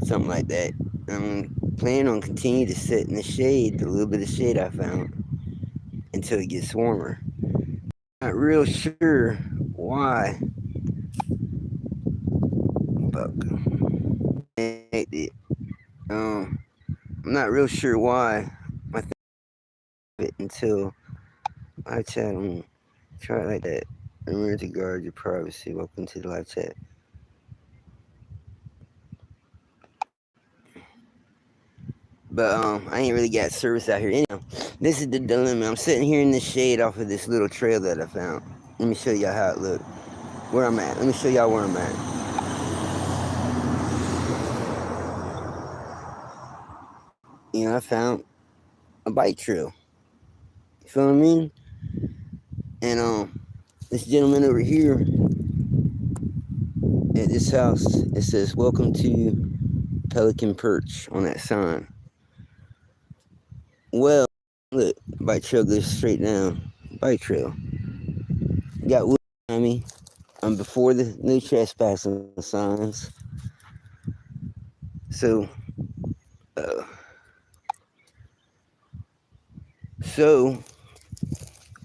something like that. I'm planning on continuing to sit in the shade, the little bit of shade I found, until it gets warmer. Not real sure why, but um, I'm not real sure why I think of it until I chat on try it like that. Remember to guard your privacy. Welcome to the live chat. But I ain't really got service out here. Anyhow, this is the dilemma. I'm sitting here in the shade off of this little trail that I found. Let me show y'all how it looks. Where I'm at. Let me show y'all where I'm at. I found a bike trail. You feel what I mean? And this gentleman over here at this house, it says "Welcome to Pelican Perch" on that sign. Well, look, bike trail goes straight down. Bike trail. Got wood behind me. I'm before the no trespassing signs. So, uh, so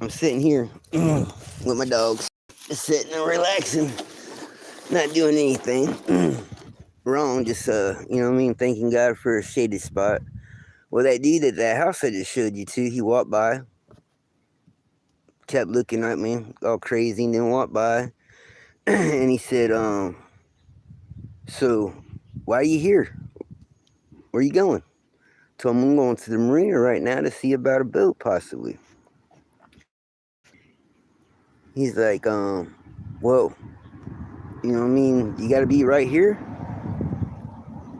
I'm sitting here with my dogs, just sitting and relaxing, not doing anything wrong. Just you know what I mean, thanking God for a shaded spot. Well, that dude at that house I just showed you to, he walked by, kept looking at me all crazy, and then walked by, and he said, so why are you here? Where you going? Told him I'm going to the marina right now to see about a boat, possibly. He's like, well, you know what I mean? You got to be right here.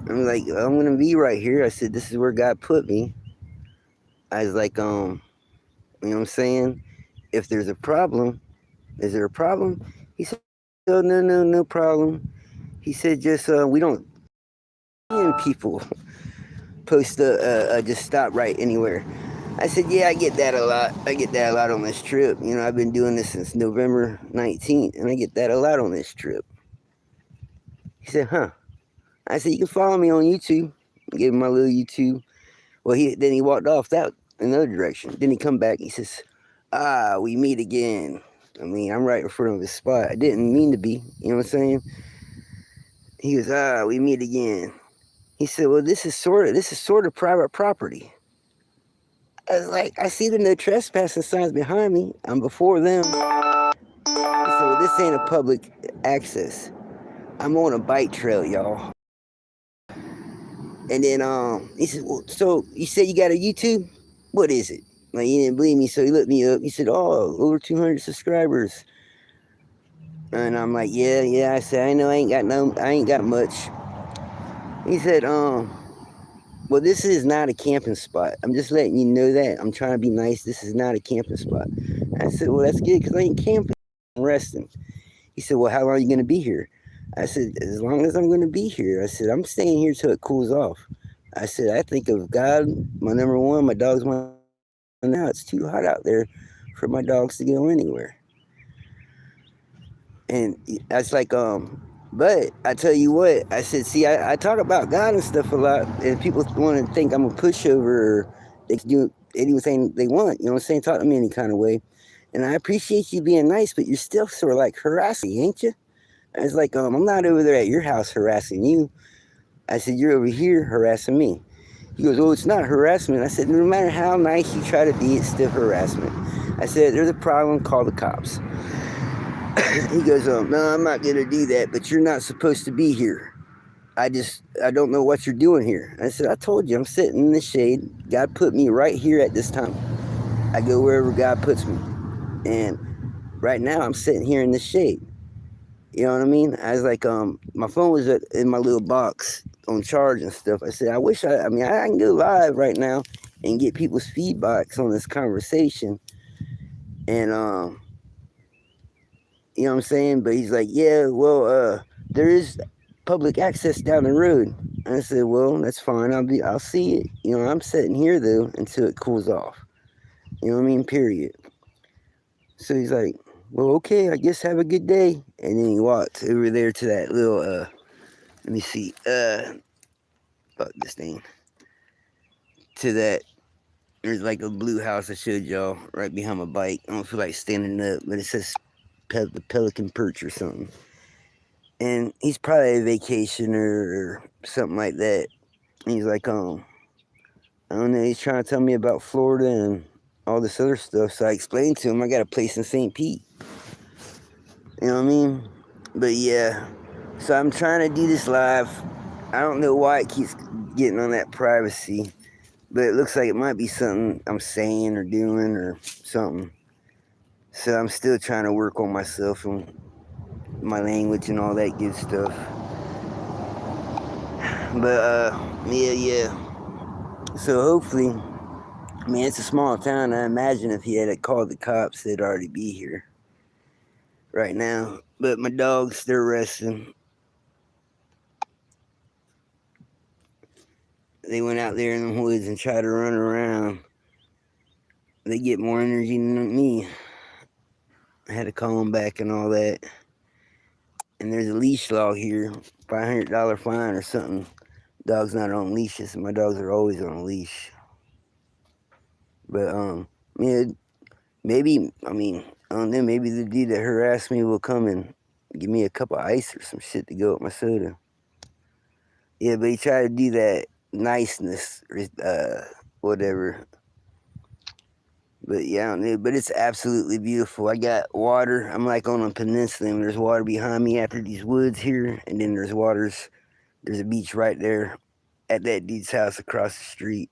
I'm like, I'm gonna be right here. I said, this is where God put me. I was like, you know what I'm saying? If there's a problem, is there a problem? He said, oh, no, no, no problem. He said, just we don't people post just stop right anywhere. I said, yeah, I get that a lot. I get that a lot on this trip. I've been doing this since November 19th, and I get that a lot on this trip. He said, huh? I said, you can follow me on YouTube. Gave him my little YouTube. Well, then he walked off that another direction. Then he come back. He says, we meet again. I mean, I'm right in front of his spot. I didn't mean to be. You know what I'm saying? He goes, we meet again. He said, well, this is sort of private property. I was like, I see the no trespassing signs behind me. I'm before them. He said, well, this ain't a public access. I'm on a bike trail, y'all. And then he said, well, so you said you got a YouTube? What is it? Like, he didn't believe me, so he looked me up. He said, oh, over 200 subscribers. And I'm like, yeah, yeah. I said, I know I ain't got much. He said, well, this is not a camping spot. I'm just letting you know that. I'm trying to be nice. This is not a camping spot. I said, well, that's good because I ain't camping. I'm resting. He said, well, how long are you going to be here? I said, as long as I'm going to be here. I said, I'm staying here till it cools off. I said, I think of God, my number one, my dog's my now. It's too hot out there for my dogs to go anywhere. And that's like, but I tell you what, I said, see, I talk about God and stuff a lot, and people want to think I'm a pushover or they can do anything they want, you know what I'm saying? Talk to me any kind of way. And I appreciate you being nice, but you're still sort of like harassing, ain't you? I was like, I'm not over there at your house harassing you. I said, you're over here harassing me. He goes, oh, it's not harassment. I said, no matter how nice you try to be, it's still harassment. I said, there's a problem, call the cops. He goes, no, I'm not going to do that, but you're not supposed to be here. I don't know what you're doing here. I said, I told you, I'm sitting in the shade. God put me right here at this time. I go wherever God puts me. And right now, I'm sitting here in the shade. You know what I mean? I was like, my phone was in my little box on charge and stuff. I said, I can go live right now and get people's feedbacks on this conversation. And, you know what I'm saying? But he's like, yeah, well, there is public access down the road. And I said, well, that's fine. I'll see it. I'm sitting here though until it cools off. You know what I mean? Period. So he's like, well, okay, I guess have a good day. And then he walked over there to that little, let me see, fuck this thing, to that. There's like a blue house I showed y'all right behind my bike. I don't feel like standing up, but it says the Pelican Perch or something. And he's probably a vacationer or something like that. And he's like, I don't know, he's trying to tell me about Florida and all this other stuff. So I explained to him I got a place in St. Pete. You know what I mean? But yeah, so I'm trying to do this live. I don't know why it keeps getting on that privacy, but it looks like it might be something I'm saying or doing or something. So I'm still trying to work on myself and my language and all that good stuff. But yeah. So hopefully, I mean, it's a small town. I imagine if he had called the cops, they'd already be here right now. But my dogs, they're resting. They went out there in the woods and tried to run around. They get more energy than me. I had to call them back and all that. And there's a leash law here, $500 fine or something. Dogs not on leashes, and my dogs are always on a leash. But yeah, maybe I don't know. Maybe the dude that harassed me will come and give me a cup of ice or some shit to go with my soda. Yeah, but he tried to do that niceness, whatever. But yeah, I don't know. But it's absolutely beautiful. I got water. I'm like on a peninsula, and there's water behind me after these woods here, and then there's a beach right there at that dude's house across the street.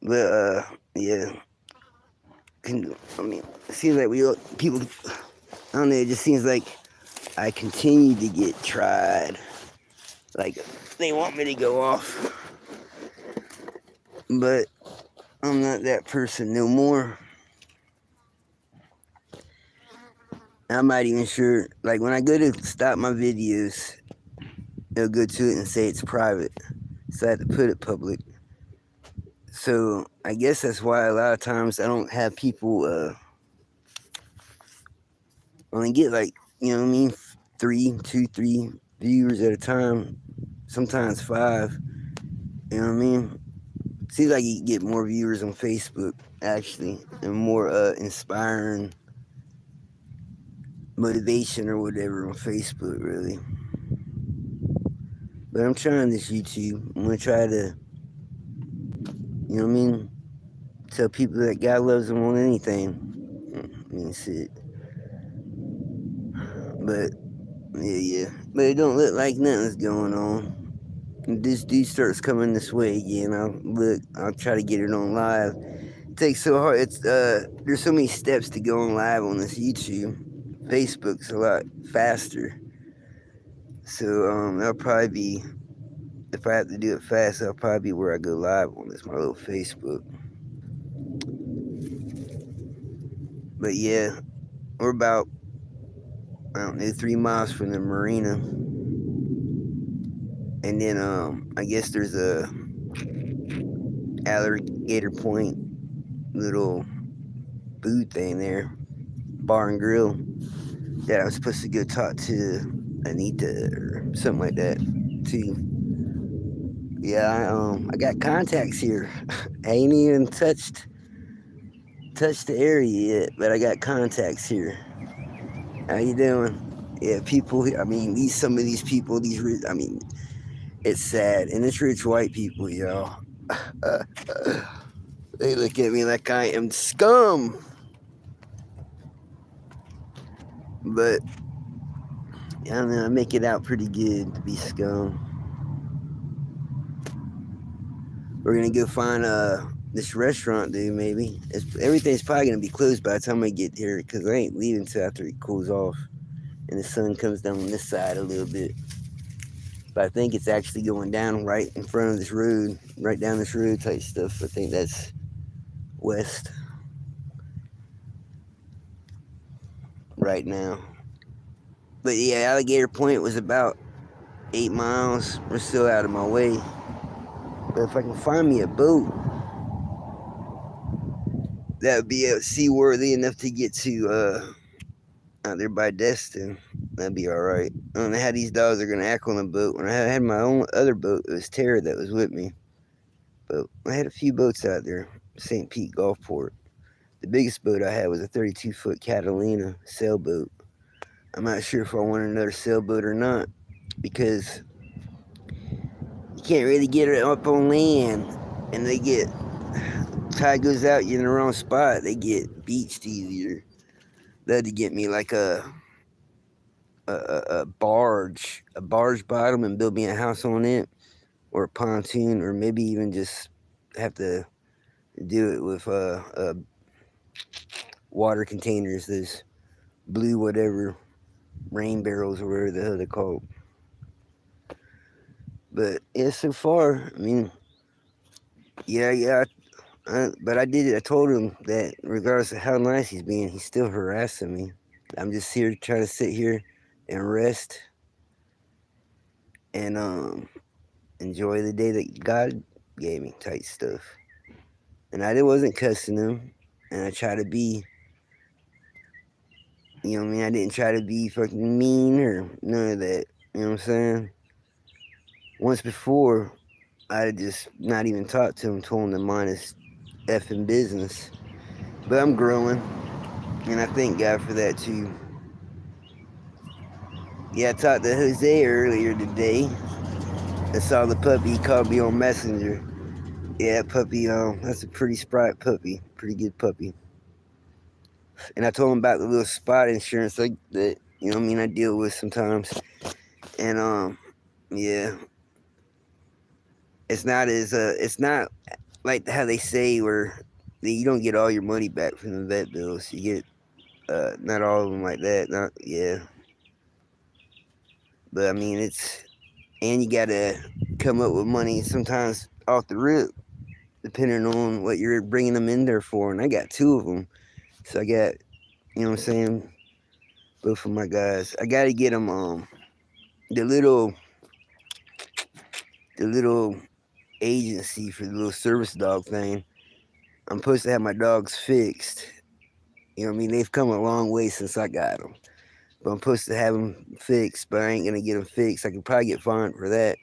But yeah, it seems like people. I don't know. It just seems like I continue to get tried. Like they want me to go off, but I'm not that person no more. I'm not even sure. Like when I go to stop my videos, they'll go to it and say it's private, so I have to put it public. So I guess that's why a lot of times I don't have people only get like, you know what I mean, 3 viewers at a time, sometimes 5. You know what I mean? Seems like you get more viewers on Facebook actually, and more inspiring motivation or whatever on Facebook really. But I'm trying this YouTube. I'm gonna try to, you know what I mean, tell people that God loves them on anything. I mean, shit. But yeah. But it don't look like nothing's going on. If this dude starts coming this way again, I'll try to get it on live. It takes so hard. There's so many steps to go on live on this YouTube. Facebook's a lot faster. So that'll probably be, if I have to do it fast, that'll probably be where I go live on this, my little Facebook. But yeah, we're about, I don't know, 3 miles from the marina. And then I guess there's a alligator point little food thing there, bar and grill, that I was supposed to go talk to Anita or something like that too. Yeah, I got contacts here. I ain't even touched the area yet, but I got contacts here. How you doing? Yeah, people. I mean, some of these people, these rich. I mean, it's sad, and it's rich white people, y'all. They look at me like I am scum. But I don't know. I make it out pretty good to be scum. We're gonna go find this restaurant, dude. Maybe everything's probably gonna be closed by the time I get here, because I ain't leaving until after it cools off and the sun comes down on this side a little bit. But I think it's actually going down right in front of this road, right down this road type stuff. I think that's west right now. But yeah, Alligator Point was about 8 miles. We're still out of my way. But if I can find me a boat that would be seaworthy enough to get to out there by Destin, That'd be all right. I don't know how these dogs are gonna act on the boat. When I had my own other boat, it was Tara that was with me. But I had a few boats out there. St. Pete Gulfport. The biggest boat I had was a 32-foot Catalina sailboat. I'm not sure if I want another sailboat or not because you can't really get it up on land, and they get tide goes out, you're in the wrong spot, they get beached easier. They had to get me like a barge bottom, and build me a house on it, or a pontoon, or maybe even just have to do it with water containers, those blue whatever rain barrels or whatever the hell they're called. But yeah, so far, I mean, yeah. But I did it. I told him that regardless of how nice he's being, he's still harassing me. I'm just here trying to sit here and rest and enjoy the day that God gave me, type stuff. And I wasn't cussing him, and I try to be, you know what I mean? I didn't try to be fucking mean or none of that. You know what I'm saying? Once before, I just not even talked to him, told him to mind his effing business. But I'm growing, and I thank God for that too. Yeah, I talked to Jose earlier today. I saw the puppy. He called me on Messenger. Yeah, puppy. That's a pretty spry puppy. Pretty good puppy. And I told him about the little spot insurance like that. You know what I mean? I deal with sometimes. And yeah, it's not like how they say where you don't get all your money back from the vet bills. You get not all of them like that. Not yeah, but I mean and you gotta come up with money sometimes off the rip, depending on what you're bringing them in there for. And I got two of them, so I got, you know what I'm saying, both of my guys. I gotta get them the little the little agency for the little service dog thing. I'm supposed to have my dogs fixed. You know what I mean? They've come a long way since I got them. But I'm supposed to have them fixed, but I ain't gonna get them fixed. I could probably get fined for that.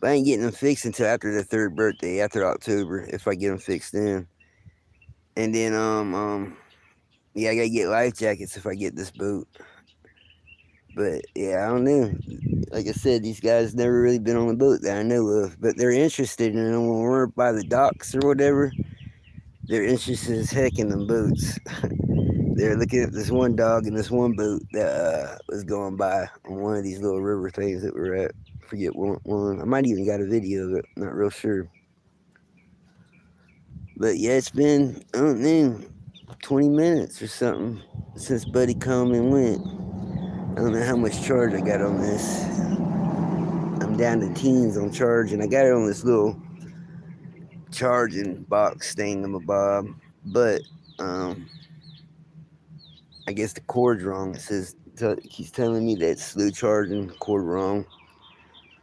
But I ain't getting them fixed until after their third birthday, after October, if I get them fixed then. And then yeah, I gotta get life jackets if I get this boat. But yeah, I don't know. Like I said, these guys never really been on a boat that I know of, but they're interested in them when we're by the docks or whatever. They're interested as heck in them boats. They're looking at this one dog in this one boat that was going by on one of these little river things that we're at. I forget one. I might even got a video of it. Not real sure. But yeah, it's been, I don't know, 20 minutes or something since Buddy come and went. I don't know how much charge I got on this. I'm down to teens on charge, and I got it on this little charging box thingamabob. But I guess the cord's wrong. It says he's telling me that it's slow charging, cord wrong.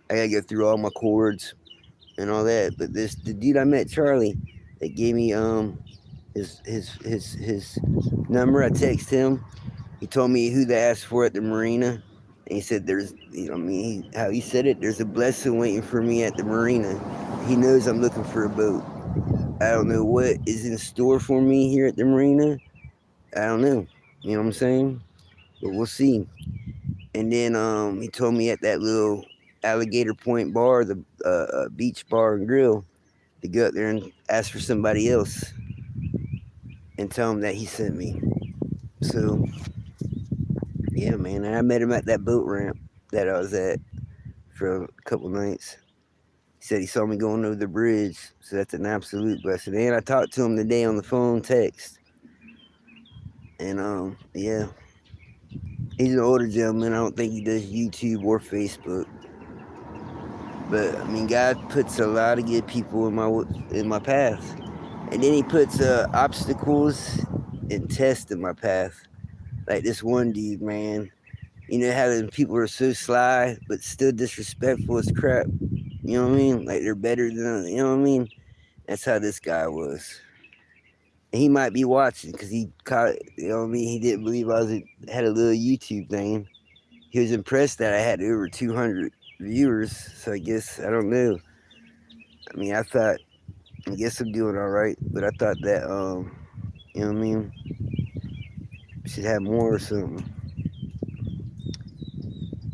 I gotta go through all my cords and all that. But the dude I met, Charlie, that gave me his number. I text him. He told me who to ask for at the marina. And he said there's, you know, I mean, how he said it, there's a blessing waiting for me at the marina. He knows I'm looking for a boat. I don't know what is in store for me here at the marina. I don't know. You know what I'm saying? But we'll see. And then he told me at that little Alligator Point bar, the beach bar and grill, to go up there and ask for somebody else and tell him that he sent me. So yeah, man. And I met him at that boat ramp that I was at for a couple nights. He said he saw me going over the bridge, so that's an absolute blessing. And I talked to him today on the phone, text, and yeah, he's an older gentleman. I don't think he does YouTube or Facebook. But I mean, God puts a lot of good people in my path, and then He puts obstacles and tests in my path. Like this one dude, man. You know how the people are so sly but still disrespectful as crap. You know what I mean? Like they're better than, you know what I mean? That's how this guy was. And he might be watching because he caught, you know what I mean? He didn't believe I had a little YouTube thing. he was impressed that I had over 200 viewers. So I guess I don't know. I mean, I guess I'm doing all right, but I thought that you know what I mean, should have more or something.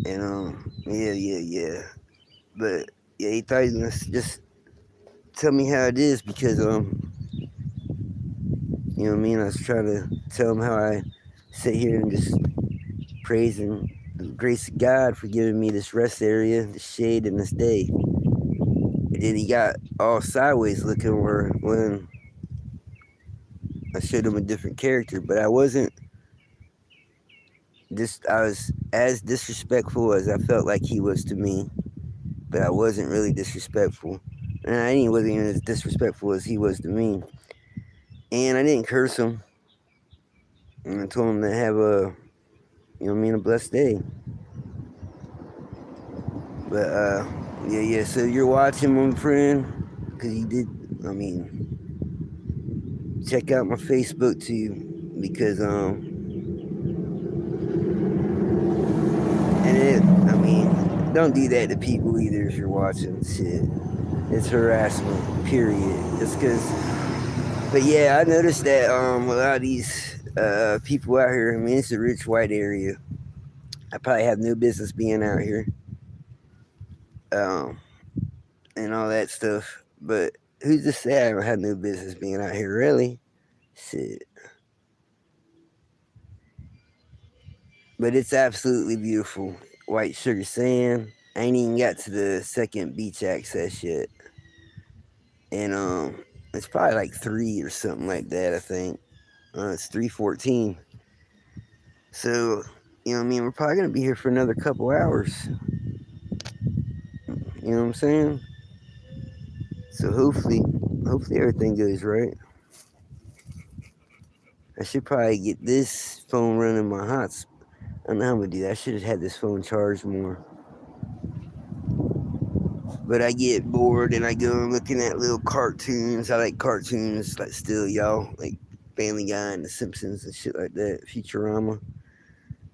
And yeah. But yeah, he thought he was gonna just tell me how it is because you know what I mean. I was trying to tell him how I sit here and just praising the grace of God for giving me this rest area, this shade, and this day. And then he got all sideways looking where when I showed him a different character, but I wasn't. I was as disrespectful as I felt like he was to me, but I wasn't really disrespectful. And I wasn't even as disrespectful as he was to me. And I didn't curse him. And I told him to have you know what I mean, a blessed day. But yeah. So you're watching, my friend, because you did. I mean, check out my Facebook too, because I mean, don't do that to people either if you're watching shit. It's harassment, period. Just because. But yeah, I noticed that a lot of these people out here. I mean, it's a rich white area. I probably have no business being out here, um, and all that stuff. But who's to say I don't have no business being out here, really? Shit. But it's absolutely beautiful. White sugar sand. I ain't even got to the second beach access yet. And it's probably like 3 or something like that, I think. It's 3:14. So, you know what I mean, we're probably gonna be here for another couple hours. You know what I'm saying? So hopefully everything goes right. I should probably get this phone running my hots. I don't know how I'm gonna do that. I should have had this phone charged more. But I get bored and I go looking at little cartoons. I like cartoons like still y'all, like Family Guy and The Simpsons and shit like that, Futurama.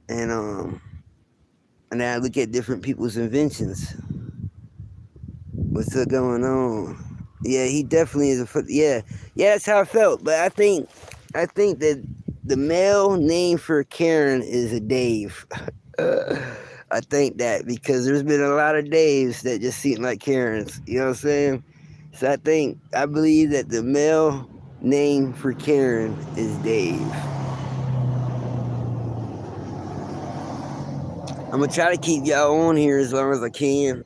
And and then I look at different people's inventions. What's going on? Yeah, he definitely is yeah. That's how I felt. But I think that the male name for Karen is a Dave. I think that because there's been a lot of Daves that just seem like Karens. You know what I'm saying? So I believe that the male name for Karen is Dave. I'm gonna try to keep y'all on here as long as I can.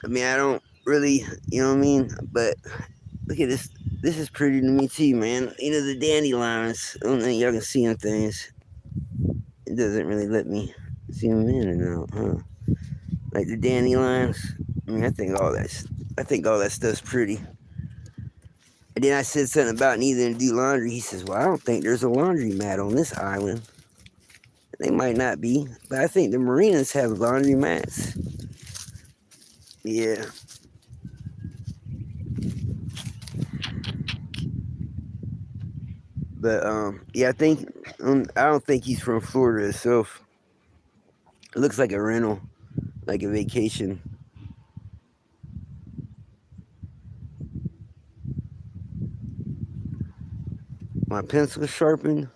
I mean, I don't really, you know what I mean? But look at this. This is pretty to me too, man. You know the dandelions. I don't think y'all can see them things. It doesn't really let me see them in and out, huh? Like the dandelions. I mean, I think all that stuff's pretty. And then I said something about needing to do laundry. He says, "Well, I don't think there's a laundry mat on this island. They might not be, but I think the marinas have laundry mats." Yeah. But yeah, I don't think he's from Florida itself. It looks like a rental, like a vacation. My pencil sharpened.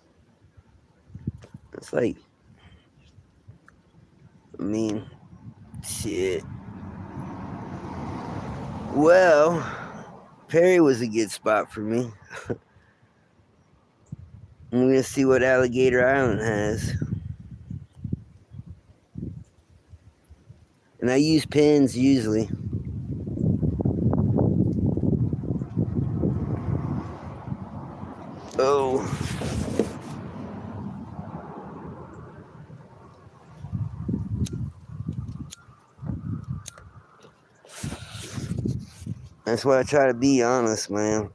It's like, I mean, shit. Well, Perry was a good spot for me. I'm gonna see what Alligator Island has. And I use pens usually. Oh. That's why I try to be honest, man.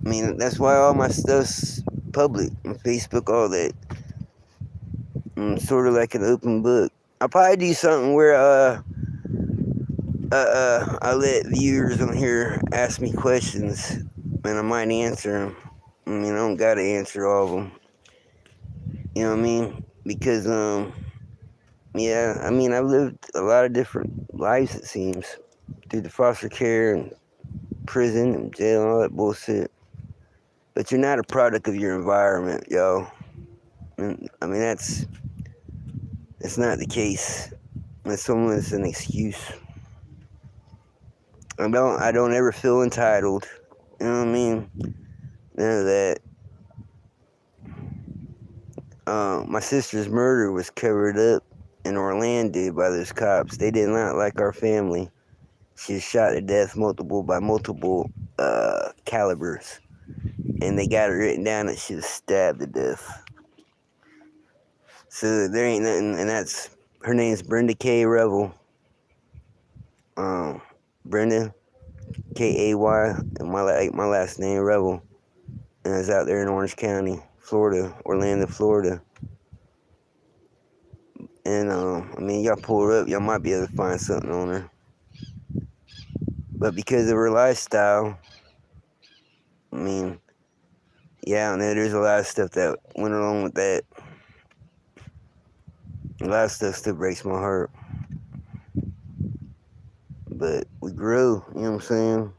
I mean, that's why all my stuff's public on Facebook, all that. I'm sort of like an open book. I'll probably do something where I let viewers on here ask me questions, and I might answer them. I mean, I don't gotta answer all of them. You know what I mean? Because yeah, I mean, I've lived a lot of different lives, it seems, through the foster care and prison and jail and all that bullshit. But you're not a product of your environment, yo. And, I mean, that's not the case. That's almost an excuse. I don't ever feel entitled. You know what I mean? None of that. My sister's murder was covered up in Orlando by those cops. They did not like our family. She was shot to death by multiple calibers, and they got it written down that she was stabbed to death. So there ain't nothing, and that's her name's Brenda K. Revel. Brenda Kay, and my last name Revel, and I was out there in Orange County, Florida, Orlando, Florida. And I mean, y'all pull her up, y'all might be able to find something on her. But because of her lifestyle, I mean, yeah, and there's a lot of stuff that went along with that. A lot of stuff still breaks my heart. But we grew, you know what I'm saying?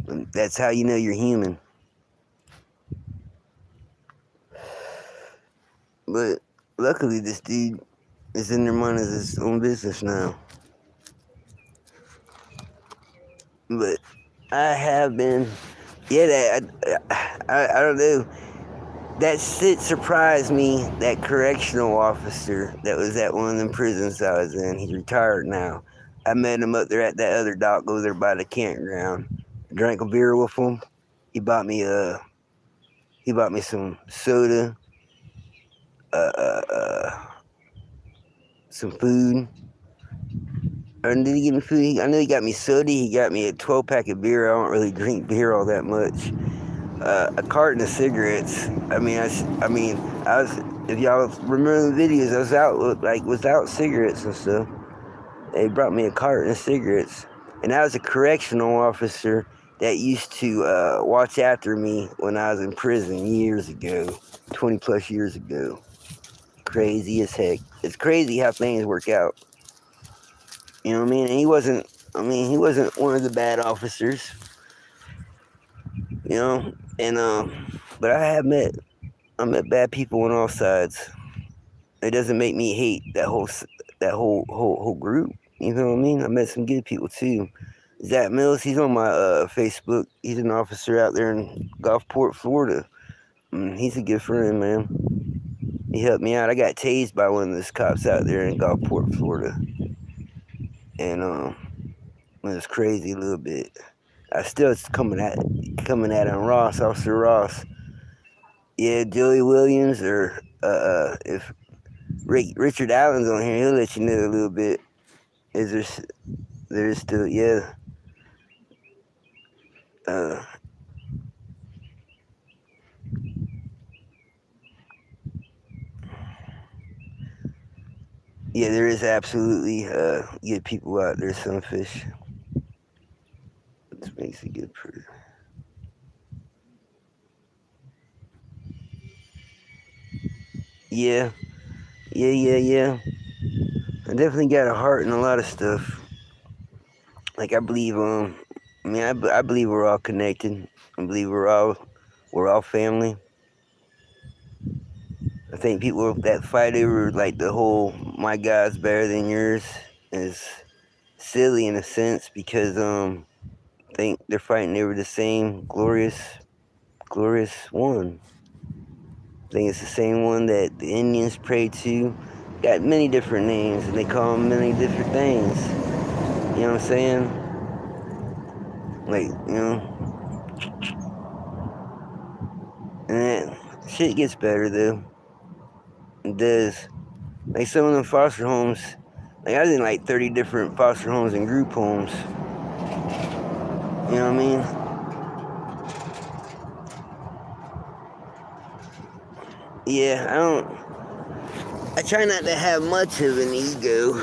And that's how you know you're human. But luckily, this dude is in there minding his own business now. But I have been, yeah, I don't know. That shit surprised me. That correctional officer that was at one of them prisons I was in, he's retired now. I met him up there at that other dock over there by the campground. Drank a beer with him. He bought me some soda, some food. Or did he give me food? I know he got me soda. He got me a 12-pack of beer. I don't really drink beer all that much. A carton of cigarettes. I mean, I was. If y'all remember the videos, I was out without cigarettes and stuff. They brought me a carton of cigarettes, and I was a correctional officer that used to watch after me when I was in prison years ago, 20 plus years ago. Crazy as heck. It's crazy how things work out. You know what I mean? And he wasn't. I mean, he wasn't one of the bad officers. You know, and but I met bad people on all sides. It doesn't make me hate that whole group. You know what I mean? I met some good people too. Zach Mills, he's on my Facebook. He's an officer out there in Gulfport, Florida. He's a good friend, man. He helped me out. I got tased by one of those cops out there in Gulfport, Florida, and it was crazy a little bit. I still coming at him, Officer Ross. Yeah, Joey Williams, or if Richard Allen's on here, he'll let you know a little bit. Is there's still, yeah. Uh, yeah, there is absolutely good people out there, Sunfish. Which makes a good person. Yeah, yeah. I definitely got a heart in a lot of stuff. Like I believe, I believe we're all connected. I believe we're all family. I think people that fight over like the whole "my God's better than yours" is silly in a sense because I think they're fighting over the same glorious one. I think it's the same one that the Indians pray to. Got many different names and they call them many different things. You know what I'm saying? Like, and then shit gets better though. It does. Like some of them foster homes, like I was in like 30 different foster homes and group homes. You know what I mean? Yeah, I try not to have much of an ego,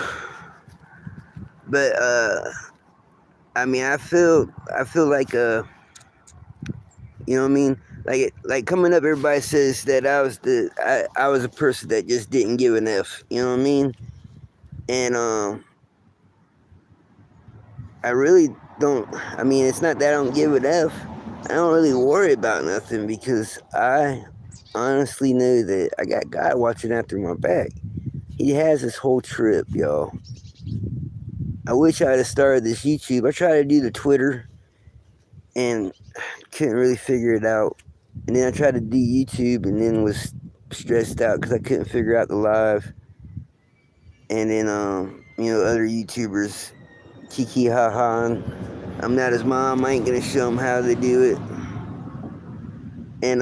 but I mean, I feel like you know what I mean? like coming up, everybody says that I was a person that just didn't give an F. You know what I mean? And I really don't. I mean, it's not that I don't give an F. I don't really worry about nothing because I honestly know that I got God watching after my back. He has this whole trip, y'all. I wish I had started this YouTube. I tried to do the Twitter and couldn't really figure it out. And then I tried to do YouTube and then was stressed out because I couldn't figure out the live. And then, other YouTubers, Kiki Ha, I'm not his mom. I ain't gonna show him how to do it. And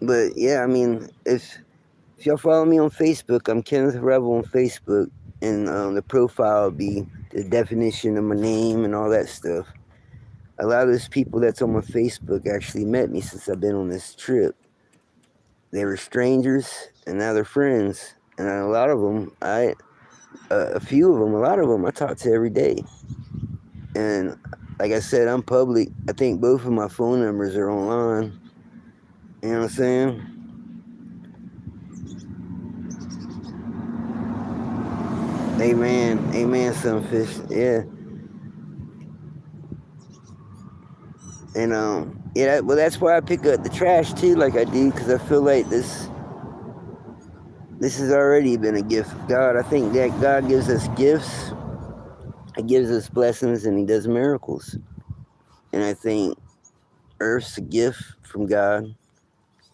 but yeah, I mean, if y'all follow me on Facebook, I'm Kenneth Rebel on Facebook, and the profile will be the definition of my name and all that stuff. A lot of those people that's on my Facebook actually met me since I've been on this trip. They were strangers, and now they're friends. And a lot of them, a few of them, a lot of them, I talk to every day. And like I said, I'm public. I think both of my phone numbers are online. You know what I'm saying? Amen, sunfish. Yeah, and yeah. Well, that's why I pick up the trash too, like I do, because I feel like this has already been a gift of God. I think that God gives us gifts, He gives us blessings, and He does miracles. And I think Earth's a gift from God,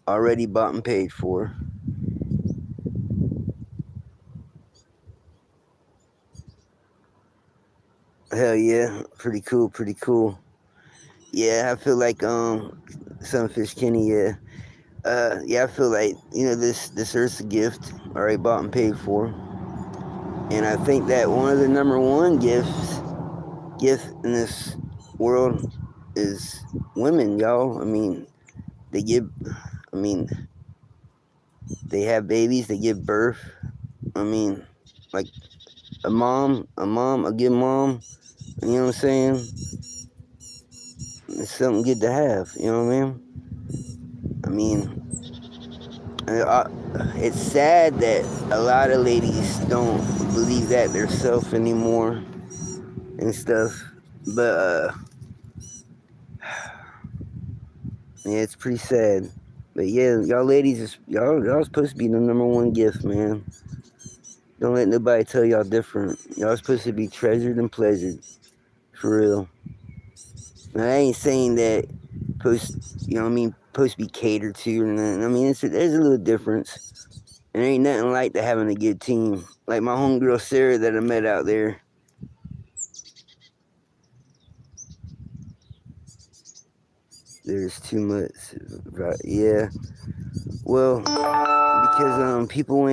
already bought and paid for. Hell yeah, pretty cool, pretty cool. Yeah, I feel like Sunfish Kenny. Yeah, yeah, I feel like this Earth's a gift, already bought and paid for. And I think that one of the number one gift in this world is women, y'all. I mean, they give. I mean, they have babies. They give birth. I mean, like a good mom. You know what I'm saying? It's something good to have. You know what I mean? I mean, I, it's sad that a lot of ladies don't believe that themselves anymore and stuff. But yeah, it's pretty sad. But yeah, y'all ladies, y'all supposed to be the number one gift, man. Don't let nobody tell y'all different. Y'all supposed to be treasured and pleasured, for real. Now, I ain't saying that you know what I mean, supposed to be catered to or nothing. I mean, there's a little difference. There ain't nothing like that having a good team. Like my homegirl Sarah that I met out there. There's too much, right? Yeah. Well, because people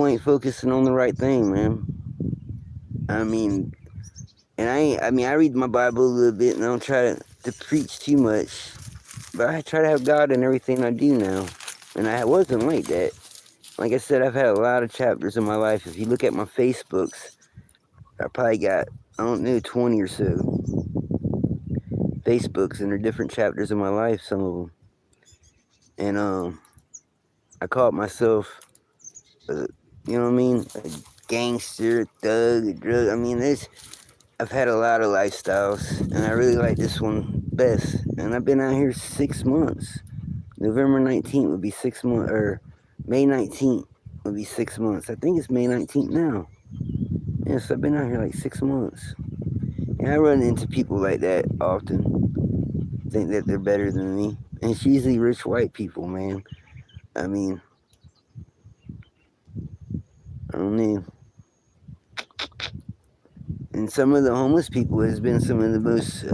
ain't focusing on the right thing, man. I mean, and I read my Bible a little bit, and I don't try to preach too much, but I try to have God in everything I do now. And I wasn't like that. Like I said, I've had a lot of chapters in my life. If you look at my Facebooks, I probably got, I don't know, 20 or so Facebooks, and they're different chapters in my life, some of them. And I called myself, you know what I mean, a gangster, a thug, a drug. I mean, I've had a lot of lifestyles, and I really like this one best. And I've been out here 6 months. November 19th would be 6 months, or May 19th would be 6 months. I think it's May 19th now. Yes, I've been out here like 6 months. And I run into people like that often, think that they're better than me. And it's usually rich white people, man. I mean, I don't know. And some of the homeless people has been some of the most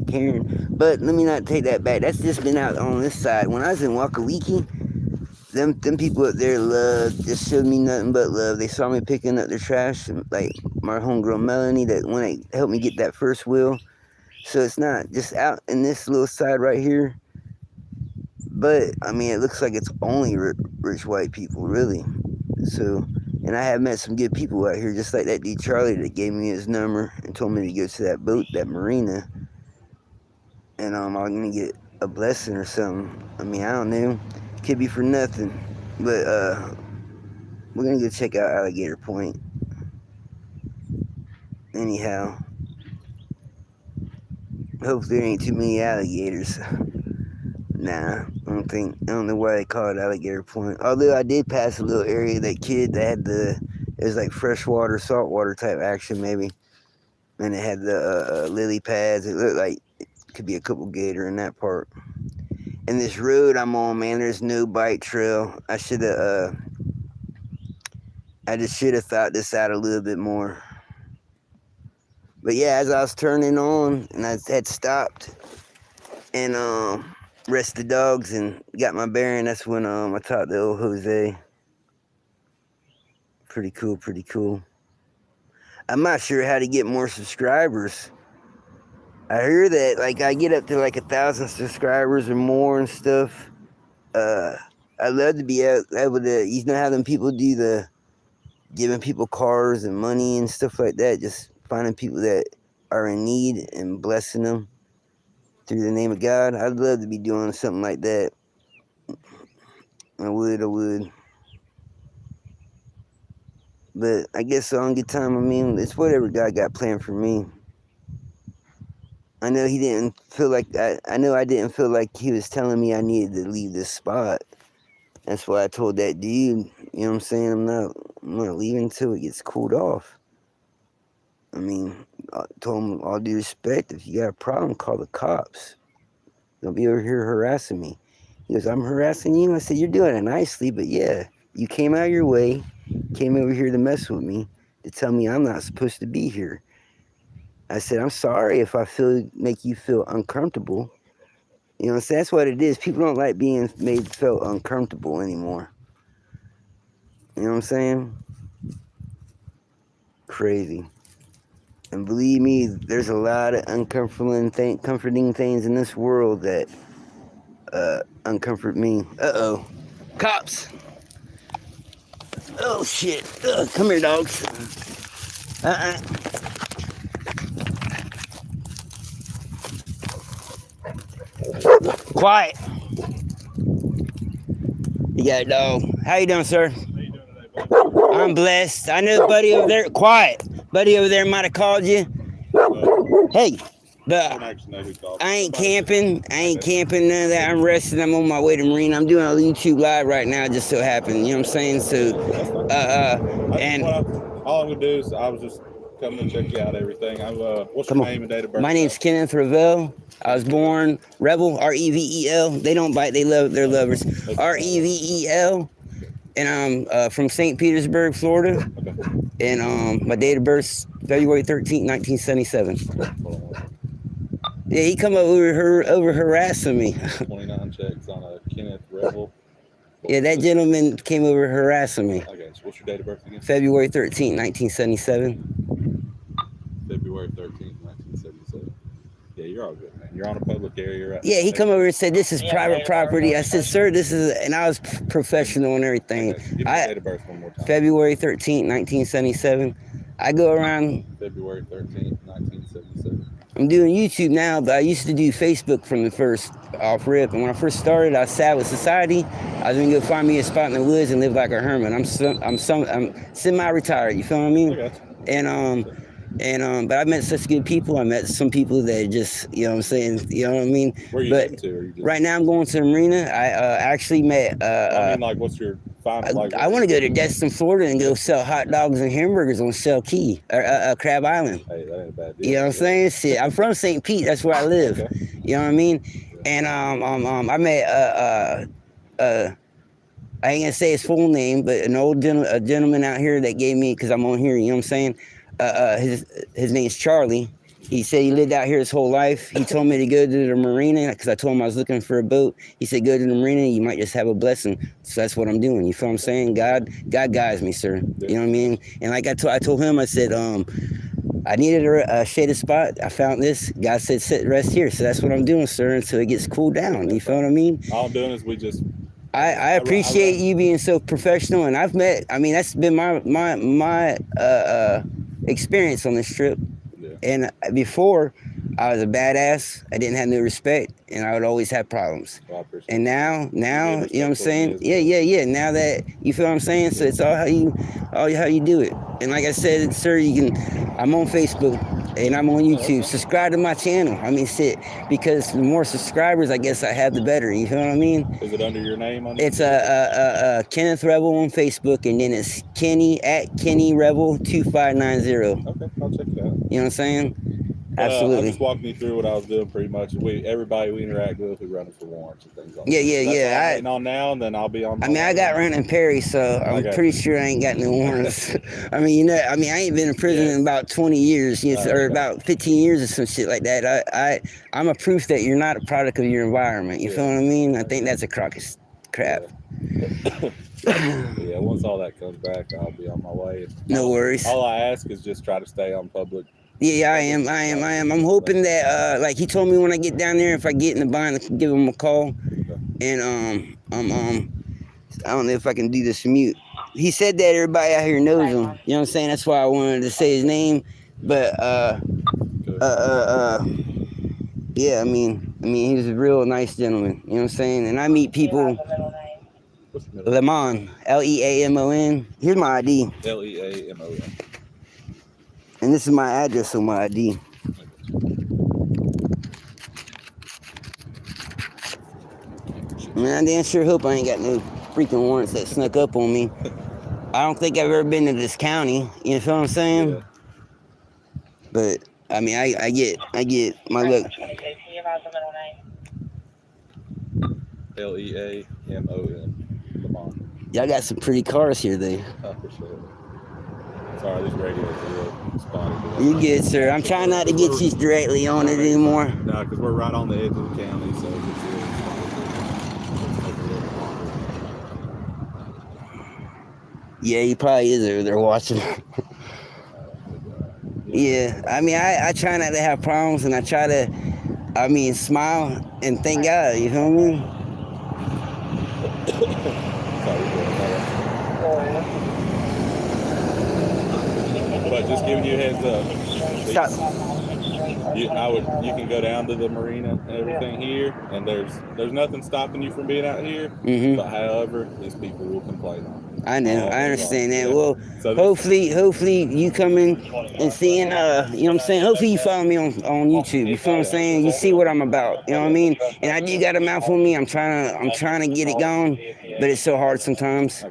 caring. But let me not take that back. That's just been out on this side. When I was in Wakaliki, them people up there just showed me nothing but love. They saw me picking up their trash, like my homegirl Melanie, that when they helped me get that first wheel. So it's not just out in this little side right here. But I mean, it looks like it's only rich white people, really. So And I have met some good people out here, just like that dude Charlie that gave me his number and told me to go to that boat, that marina, and I'm gonna get a blessing or something. I mean, I don't know. Could be for nothing, but we're gonna go check out Alligator Point. Anyhow, hopefully there ain't too many alligators. Nah, I don't know why they call it Alligator Point. Although I did pass a little area, that kid that had it was like freshwater, saltwater type action maybe. And it had the lily pads. It looked like it could be a couple gator in that part. And this road I'm on, man, there's no bike trail. I just should have thought this out a little bit more. But yeah, as I was turning on and I had stopped and rest the dogs and got my bearing, that's when I talked to old Jose. Pretty cool, pretty cool. I'm not sure how to get more subscribers. I hear that like I get up to like 1,000 subscribers or more and stuff. I'd love to be able to, you know how them people do the giving people cars and money and stuff like that, just finding people that are in need and blessing them through the name of God. I'd love to be doing something like that. I would. But I guess on good time, I mean, it's whatever God got planned for me. I know he didn't feel like, I know I didn't feel like he was telling me I needed to leave this spot. That's why I told that dude, you know what I'm saying, I'm not leaving until it gets cooled off. I mean, I told him, all due respect, if you got a problem, call the cops. Don't be over here harassing me. He goes, I'm harassing you? I said, you're doing it nicely, but yeah, you came out of your way, came over here to mess with me, to tell me I'm not supposed to be here. I said, I'm sorry if I make you feel uncomfortable. You know what I'm saying? That's what it is. People don't like being made feel uncomfortable anymore. You know what I'm saying? Crazy. And believe me, there's a lot of comforting things in this world that uncomfort me. Uh-oh. Cops! Oh, shit. Ugh, come here, dogs. Quiet. You got a dog. How you doing, sir? How you doing today, buddy? I'm blessed. I know buddy over there. Quiet. Buddy over there might have called you. Hey. But I ain't camping. I ain't camping, none of that. I'm resting. I'm on my way to Marina. I'm doing a YouTube live right now, just so happened. You know what I'm saying? So, and all I would do is I was just coming to check you out, everything. What's your name and date of birth? My name's Kenneth Revel. I was born Rebel, Revel. They don't bite. They love their lovers. Revel. And I'm from St. Petersburg, Florida. Okay. And my date of birth, February 13th, 1977. Yeah, he come over harassing me. 29 checks on a Kenneth Rebel. Yeah, that gentleman came over harassing me. Okay, so what's your date of birth again? February 13th, 1977. February 13th, 1977. Yeah, you're all good, man. You're on a public area, right? Yeah, he come over and said, this is private property. I said, sir, this is, and I was professional and everything. Okay, give me your date of birth one more time. February 13th, 1977. I go around. February 13th, 1977. I'm doing YouTube now, but I used to do Facebook from the first off rip. And when I first started, I sat with society. I was gonna go find me a spot in the woods and live like a hermit. I'm semi-retired. You feel what I mean? I got you. But I met such good people. I met some people that just, you know what I'm saying, you know what I mean? Where are you heading to? Are you just... Right now I'm going to the marina. I actually met... I mean, like, what's your final... Like, I want to go to Destin, Florida and go sell hot dogs and hamburgers on Shell Key, or Crab Island. Hey, that ain't a bad deal. You know what I'm saying? Shit, I'm from St. Pete. That's where I live. Okay. You know what I mean? And I met... I ain't gonna say his full name, but an old gentleman out here that gave me, because I'm on here, you know what I'm saying? His name's Charlie. He said he lived out here his whole life. He told me to go to the marina because I told him I was looking for a boat. He said, go to the marina, you might just have a blessing. So that's what I'm doing. You feel what I'm saying? God guides me, sir. You know what I mean? And like I told him, I said, I needed a shaded spot. I found this. God said, rest here. So that's what I'm doing, sir, until it gets cooled down. You feel what I mean? All I'm doing is we just I appreciate you being so professional, and I've met. I mean, that's been my experience on this trip. Yeah. And before, I was a badass. I didn't have no respect, and I would always have problems. Well, I appreciate And it. now, You've been you know what I'm respectful to me saying? as Yeah, well. yeah, yeah. Now that you feel what I'm saying, so it's all how you do it. And like I said, sir, you can. I'm on Facebook and I'm on YouTube. Subscribe to my channel. I mean, shit, because the more subscribers, I guess I have, the better. You feel what I mean? Is it under your name on It's YouTube? Kenneth Rebel on Facebook, and then it's Kenny at Kenny Rebel 2590. Okay, I'll check it out. You know what I'm saying? But, I'm Absolutely. just walking you through what I was doing pretty much. Everybody we interact with, we running for warrants and things like Yeah, that. yeah, That's yeah. all I'm waiting on now, and then I'll be on. I mean, I got rent and Perry, so I'm Okay. pretty sure I ain't got no warrants. I mean, you know, I ain't been in prison in about 20 years, you know, or about 15 years or some shit like that. I'm a proof that you're not a product of your environment. You feel what I mean? I think that's a crock of crap. Yeah, once all that comes back, I'll be on my way. No worries. All I ask is just try to stay on public. Yeah, I am. I'm hoping that, like he told me when I get down there, if I get in the bind, I can give him a call. And I don't know if I can do this mute. He said that everybody out here knows him. You know what I'm saying? That's why I wanted to say his name. But yeah, I mean he's a real nice gentleman. You know what I'm saying? And I meet people. Lemon, Leamon. Here's my ID. Leamon. And this is my address on my ID. Man, I damn sure hope I ain't got no freaking warrants that snuck up on me. I don't think I've ever been to this county. You know what I'm saying? Yeah. But I mean, I get my look. Leamon. Lemon. Y'all got some pretty cars here, though. I appreciate it. Sorry, this radio is real spotty. You good, sir? I'm trying not to get you directly on it anymore. No, because we're right on the edge of the county, so it's Yeah, he probably is over there watching. Yeah, I mean, I try not to have problems, and I try to, smile and thank God. You feel me? But just giving you a heads up. Stop. You can go down to the marina and everything here, and there's nothing stopping you from being out here. Mm-hmm. But however, these people will complain on it. I know, I understand that. Well, so hopefully you coming and seeing, you know what I'm saying? Hopefully you follow me on YouTube. You feel what I'm saying? You see what I'm about. You know what I mean? And I do got a mouth on me. I'm trying to get it going, but it's so hard sometimes.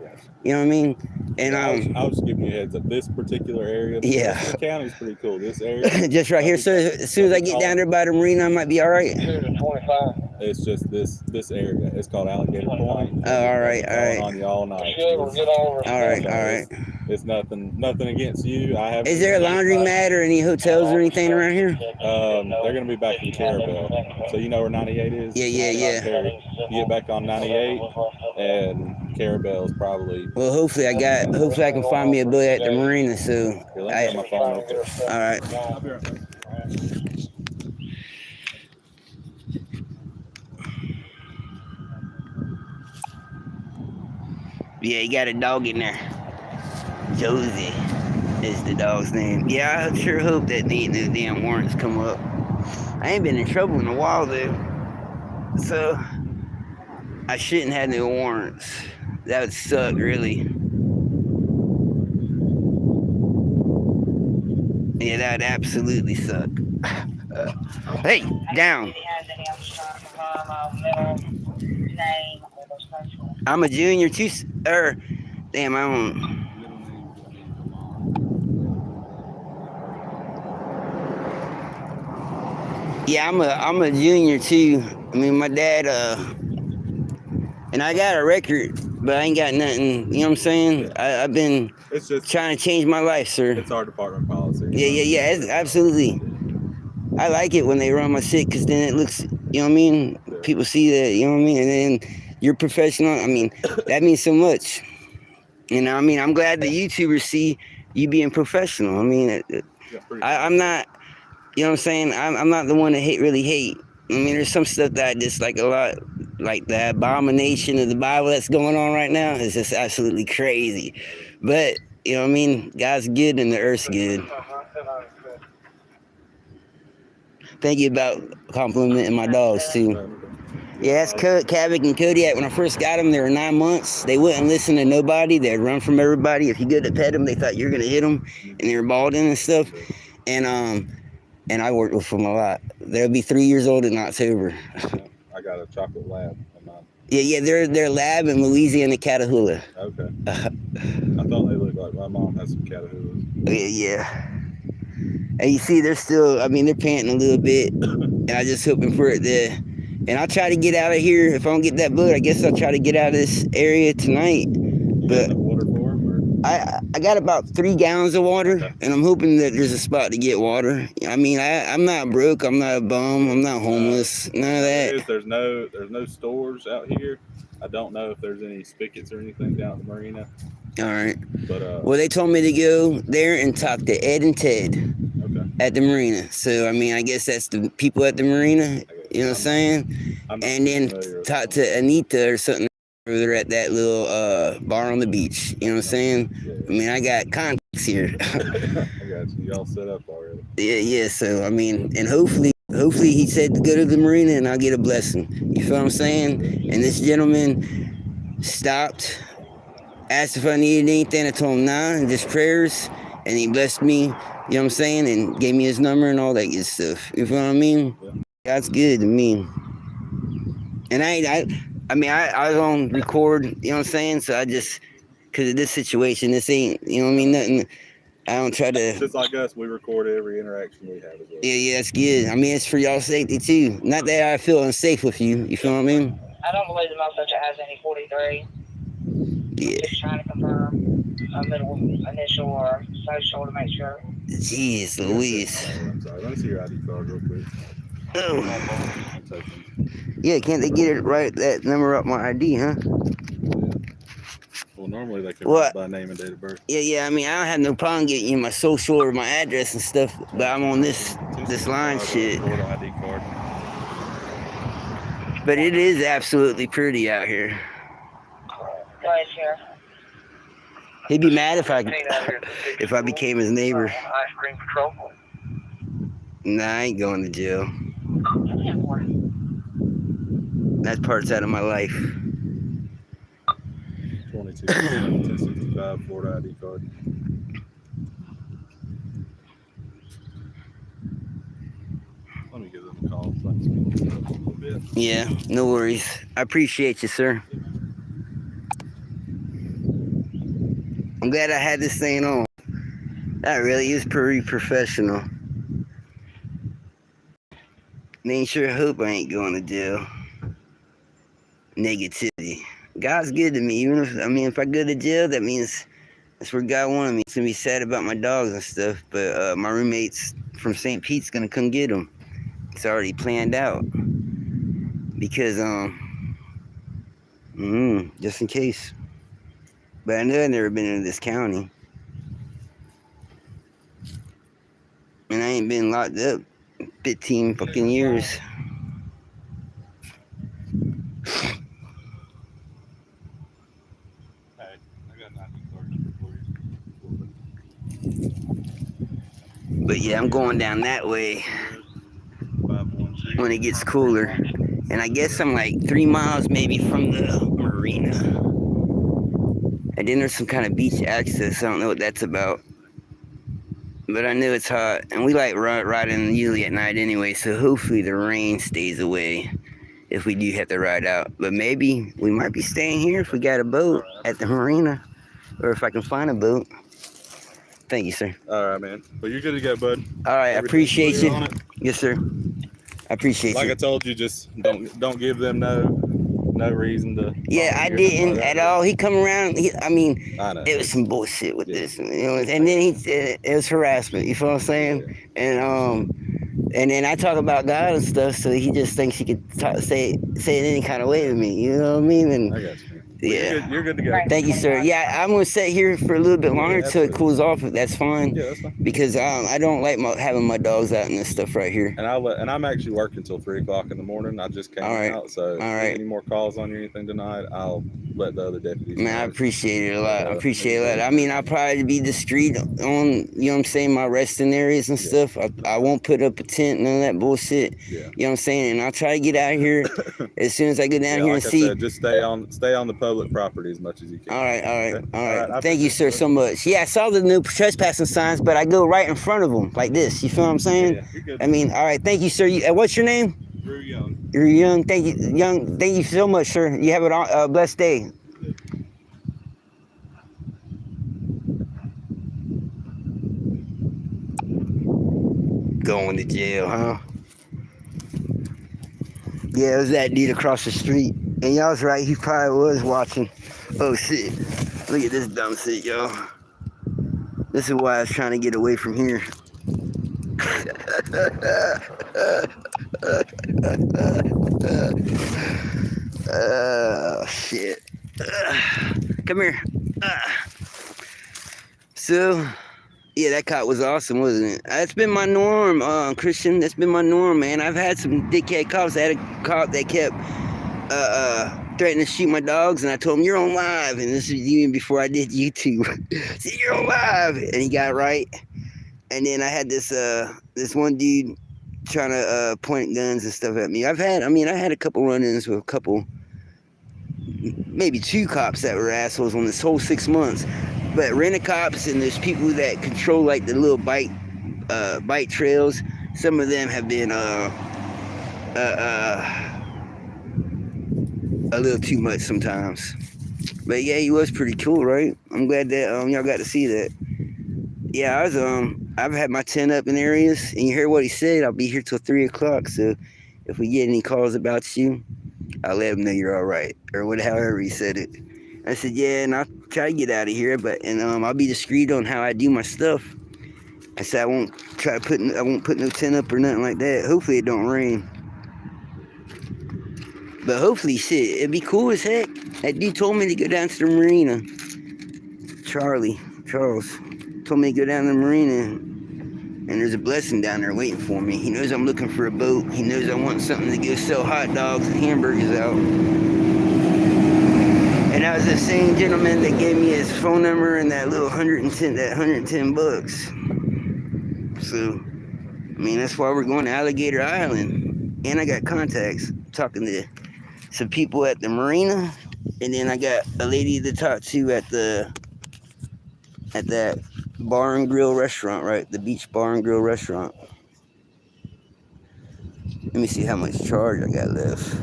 You know what I mean? And I was giving you a heads up. This particular area, yeah, the county's pretty cool. This area, just right here. So as soon as I get down there by the marina, I might be all right. It's just this area. It's called Alligator Point. Oh, all right. On you all night. All right. It's nothing against you. Is there a laundromat or any hotels or anything around here? They're gonna be back in Carabel. So you know where 98 is? Yeah. You get back on 98, and Carabel is probably. Well, hopefully I can find me a boy at the marina. So my phone open. All right. I'll be right back. Yeah, you got a dog in there. Josie is the dog's name. Yeah, I sure hope that ain't no damn warrants come up. I ain't been in trouble in a while though, so I shouldn't have no warrants. That would suck, really. Yeah, that would absolutely suck. Hey, down. I'm a junior too, damn, I don't. Yeah, I'm a junior too. I mean, my dad, and I got a record, but I ain't got nothing. You know what I'm saying? I've been trying to change my life, sir. It's our department policy. Yeah, absolutely. I like it when they run my shit, because then it looks, you know what I mean? Yeah. People see that, you know what I mean? And then you're professional. I mean, that means so much. You know what I mean? I'm glad the YouTubers see you being professional. I mean, I'm not, you know what I'm saying? I'm not the one that really hate. I mean, there's some stuff that I dislike a lot, like the abomination of the Bible that's going on right now is just absolutely crazy. But you know what I mean? God's good and the earth's good. Thank you about complimenting my dogs too. Yeah, that's Kavik and Kodiak. When I first got them, they were 9 months. They wouldn't listen to nobody. They'd run from everybody. If you go to pet them, they thought you were gonna hit them, and they were balding and stuff. And I worked with them a lot. They'll be 3 years old in October. I got a chocolate lab. Yeah, they're lab in Louisiana Catahoula. Okay. I thought they looked like my mom has some Catahoulas. Yeah. And you see, they're still. I mean, they're panting a little bit, and I just hoping for it to. And I'll try to get out of here. If I don't get that boat, I guess I'll try to get out of this area tonight. You got enough water for them? I got about 3 gallons of water, okay. And I'm hoping that there's a spot to get water. I mean, I'm not broke. I'm not a bum. I'm not homeless. None of that. There's no stores out here. I don't know if there's any spigots or anything down at the marina. All right. But well, they told me to go there and talk to Ed and Ted at the marina. So I mean, I guess that's the people at the marina. You know what I'm saying? And then talk to Anita or something. They're at that little bar on the beach. You know what I'm saying? Yeah. I mean, I got contacts here. I got you. Y'all set up already. Yeah. So I mean, and hopefully he said to go to the marina and I'll get a blessing. You feel what I'm saying? And this gentleman stopped, asked if I needed anything. I told him nah, and just prayers. And he blessed me. You know what I'm saying? And gave me his number and all that good stuff. You feel what I mean? Yeah. God's good to me. And I mean, I was on record, you know what I'm saying? So I just, because of this situation, this ain't, you know what I mean? Nothing. I don't try to. Just like us, we record every interaction we have as well. Yeah, that's good. I mean, it's for y'all's safety too. Not that I feel unsafe with you. You feel what I mean? I don't believe the motherfucker has any 43. Yeah. Just trying to confirm a middle initial or social to make sure. Jeez Louise. I'm sorry. Let me see your ID card real quick. Oh. Yeah, can't they get it right, that number up my ID, huh? Well, normally they can write by name and date of birth. Yeah, I mean, I don't have no problem getting you my social or my address and stuff, but I'm on this line shit. ID card. But it is absolutely pretty out here. Right here. He'd be mad if I became his neighbor. Ice cream patrol. Nah, I ain't going to jail. That part's out of my life. 1065 Florida ID card. Let me give them a call. A little bit. Yeah, no worries. I appreciate you, sir. I'm glad I had this thing on. That really is pretty professional. And ain't sure hope I ain't going to jail. Negativity. God's good to me. Even if I go to jail, that means that's where God wanted me. It's gonna be sad about my dogs and stuff, but my roommates from St. Pete's gonna come get them. It's already planned out because just in case. But I know I've never been in this county, and I ain't been locked up 15 fucking years. But yeah, I'm going down that way when it gets cooler. And I guess I'm like 3 miles maybe from the marina. And then there's some kind of beach access. I don't know what that's about. But I know it's hot. And we like riding usually at night anyway, so hopefully the rain stays away if we do have to ride out. But maybe we might be staying here if we got a boat at the marina. Or if I can find a boat. Thank you, sir. All right, man. Well, you're good to go, bud. All right, I appreciate you. Yes, sir. I appreciate you. Like I told you, just don't give them no reason to. Yeah, I didn't at all. He come around. I know. It was some bullshit with this, you know. And then it was harassment. You feel what I'm saying? Yeah. And then I talk about God and stuff, so he just thinks he could say it any kind of way to me. You know what I mean? And I got you. Yeah. You're good to go. Thank you, sir. Yeah, I'm gonna sit here for a little bit longer till it cools off. If that's fine. Yeah, that's fine. Because I don't like having my dogs out and this stuff right here. And I'm actually working till 3:00 in the morning. I just came out, so if you get any more calls on you or anything tonight, I'll let the other deputies know. Man, I appreciate it a lot. I appreciate it a lot. I mean, I'll probably be discreet on, you know what I'm saying, my resting areas and stuff. I won't put up a tent, none of that bullshit. Yeah. You know what I'm saying? And I'll try to get out of here as soon as I get down here and see. Said, just stay on the public property as much as you can. All right. Okay? Thank you, sir, so much. Yeah, I saw the new trespassing signs, but I go right in front of them like this. You feel what I'm saying? Yeah, you're good. I mean, all right. Thank you, sir. What's your name? Drew Young. You're Young. Thank you, Young. Thank you so much, sir. You have a blessed day. Going to jail, huh? Yeah, it was that dude across the street. And y'all was right, he probably was watching. Oh shit. Look at this dumb shit, y'all. This is why I was trying to get away from here. Oh shit. Come here. So, yeah, that cop was awesome, wasn't it? That's been my norm, Christian. That's been my norm, man. I've had some dickhead cops. I had a cop that kept threatening to shoot my dogs, and I told him, "You're on live." And this was even before I did YouTube. I said, "You're on live," and he got right. And then I had this one dude trying to point guns and stuff at me. I had a couple run-ins with a couple, maybe 2 cops that were assholes on this whole 6 months. But rent-a-cops and there's people that control like the little bike trails. Some of them have been a little too much sometimes. But yeah, he was pretty cool, right? I'm glad that y'all got to see that. Yeah, I've had my tent up in areas, and you hear what he said. I'll be here till 3:00. So if we get any calls about you, I'll let him know you're all right, or however he said it. I said, yeah, and I'll try to get out of here, and I'll be discreet on how I do my stuff. I said I won't put no tent up or nothing like that. Hopefully it don't rain. But hopefully, shit, it'd be cool as heck. That dude told me to go down to the marina. Charles, told me to go down to the marina, and there's a blessing down there waiting for me. He knows I'm looking for a boat. He knows I want something to go sell hot dogs and hamburgers out. And that was the same gentleman that gave me his phone number and that little $110. So, I mean, that's why we're going to Alligator Island. And I got contacts, talking to some people at the marina, and then I got a lady to talk to at that bar and grill restaurant, right? The beach bar and grill restaurant. Let me see how much charge I got left.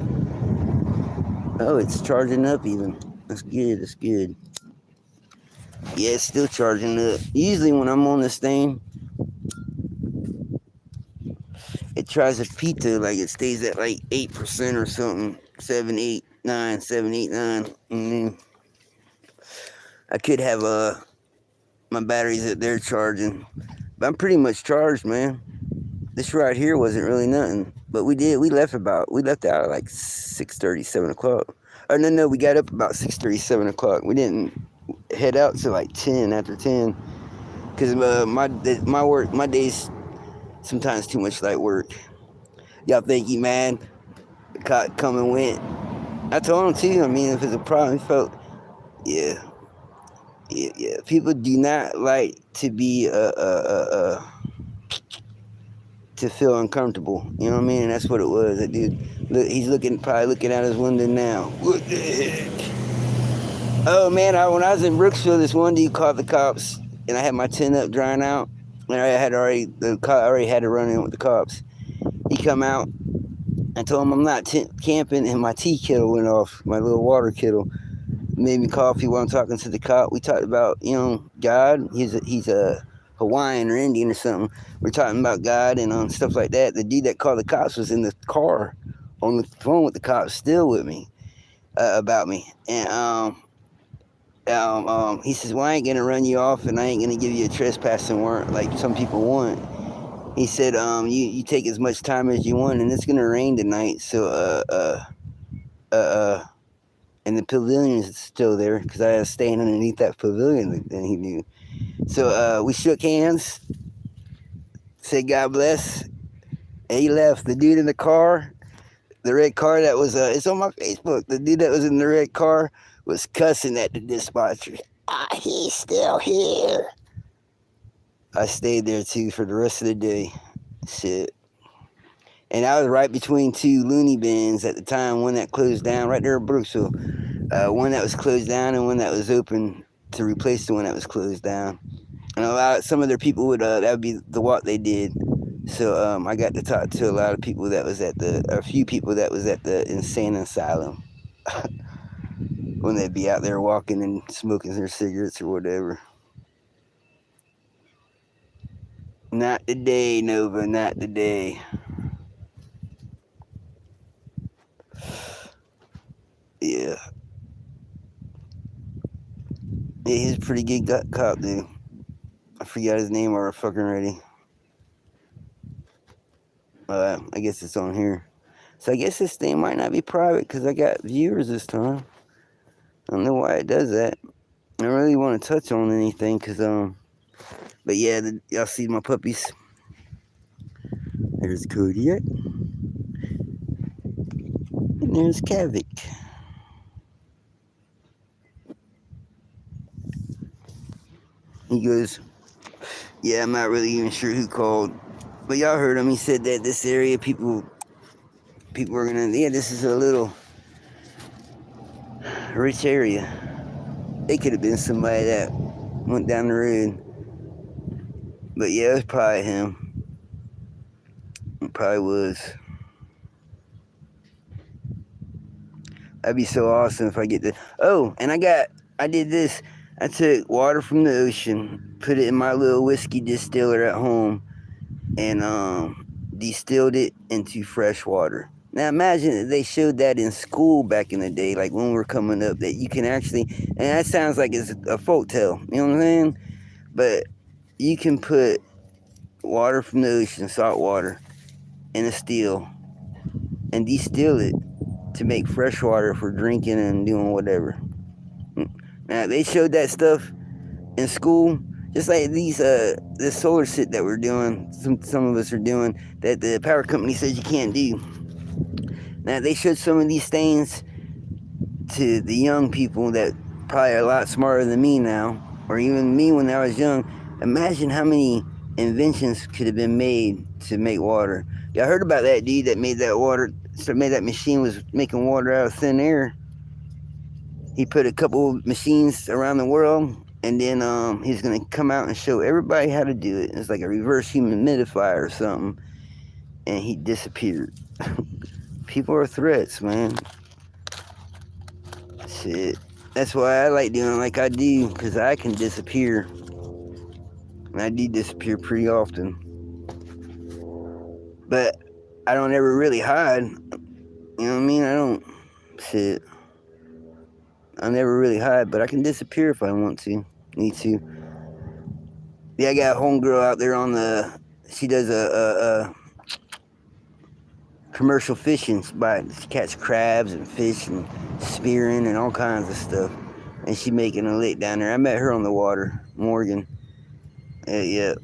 Oh, it's charging up even. That's good. Yeah, it's still charging up. Usually when I'm on this thing, it tries to pizza, like it stays at like 8% or something. 7, 8, 9, 7, 8, 9. And then I could have my batteries up there charging. But I'm pretty much charged, man. This right here wasn't really nothing. But we left out at like 6:30, 7 o'clock. Or no, we got up about 6:30, 7 o'clock. We didn't head out till like 10, after 10. Because my days sometimes too much like work. Y'all think you mad? The cop come and went. I told him too. I mean, if it's a problem, he felt, yeah. People do not like to be to feel uncomfortable. You know what I mean? And that's what it was. That dude, look, he's probably looking out his window now. What the heck? Oh man, when I was in Brooksville, this one dude called the cops, and I had my tent up drying out, and I already had to run in with the cops. He come out. I told him I'm not camping, and my tea kettle went off, my little water kettle. Made me coffee while I'm talking to the cop. We talked about, God. He's a Hawaiian or Indian or something. We're talking about God and stuff like that. The dude that called the cops was in the car on the phone with the cops, still with me, about me. And he says, well, I ain't gonna run you off, and I ain't gonna give you a trespassing warrant like some people want. He said, you take as much time as you want, and it's gonna rain tonight, so and the pavilion is still there because I was staying underneath that pavilion. And he knew. So we shook hands, said God bless, and he left. The dude in the car, the red car that was it's on my Facebook. The dude that was in the red car was cussing at the dispatcher. He's still here. I stayed there too for the rest of the day. Shit. And I was right between two loony bins at the time, one that closed down right there in Brooksville. One that was closed down and one that was open to replace the one that was closed down. And some of their people would that would be the what they did. So I got to talk to a lot of people that was a few people that was at the insane asylum when they'd be out there walking and smoking their cigarettes or whatever. Not today, Nova, not today. Yeah. Yeah, he's a pretty good cop, dude. I forgot his name or fucking ready. I guess it's on here. So I guess this thing might not be private because I got viewers this time. I don't know why it does that. I don't really want to touch on anything because, but yeah, y'all see my puppies. There's Kodiak. And there's Kavik. He goes, yeah, I'm not really even sure who called. But y'all heard him. He said that this area, people are gonna, yeah, this is a little rich area. It could have been somebody that went down the road. But yeah, it was probably him. It probably was. That'd be so awesome if I get this. Oh, and I did this. I took water from the ocean, put it in my little whiskey distiller at home, and distilled it into fresh water. Now imagine that they showed that in school back in the day, like when we were coming up, that you can actually, and that sounds like it's a folk tale, you know what I'm saying? But you can put water from the ocean, salt water, in a still, and distill it to make fresh water for drinking and doing whatever. Now they showed that stuff in school, just like this solar shit that we're doing. Some of us are doing that the power company says you can't do. Now they showed some of these things to the young people that probably are a lot smarter than me now, or even me when I was young. Imagine how many inventions could have been made to make water. Y'all heard about that dude that made that machine was making water out of thin air. He put a couple machines around the world, and then he's gonna come out and show everybody how to do it. It's like a reverse humidifier or something, and he disappeared. People are threats, man. Shit. That's why I like doing like I do, because I can disappear. And I do disappear pretty often. But I don't ever really hide. You know what I mean? I don't. Shit. I never really hide, but I can disappear if I want to. Need to. Yeah, I got a homegirl out there on she does a commercial fishing spot. She catch crabs and fish and spearing and all kinds of stuff. And she making a lick down there. I met her on the water, Morgan. Yeah.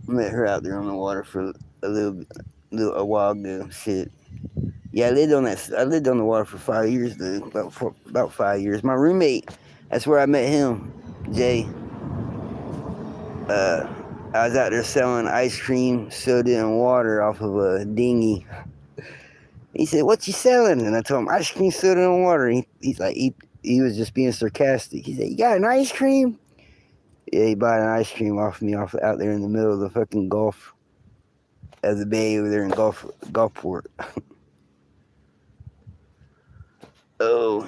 I met her out there on the water for a while ago. Shit. Yeah, I lived on the water for 5 years, dude. About 5 years. My roommate, that's where I met him, Jay. I was out there selling ice cream, soda, and water off of a dinghy. He said, "What you selling?" And I told him, "Ice cream, soda, and water." He's like, he was just being sarcastic. He said, "You got an ice cream?" Yeah, he bought an ice cream off me out there in the middle of the fucking Gulf of the Bay over there in Gulfport. Oh,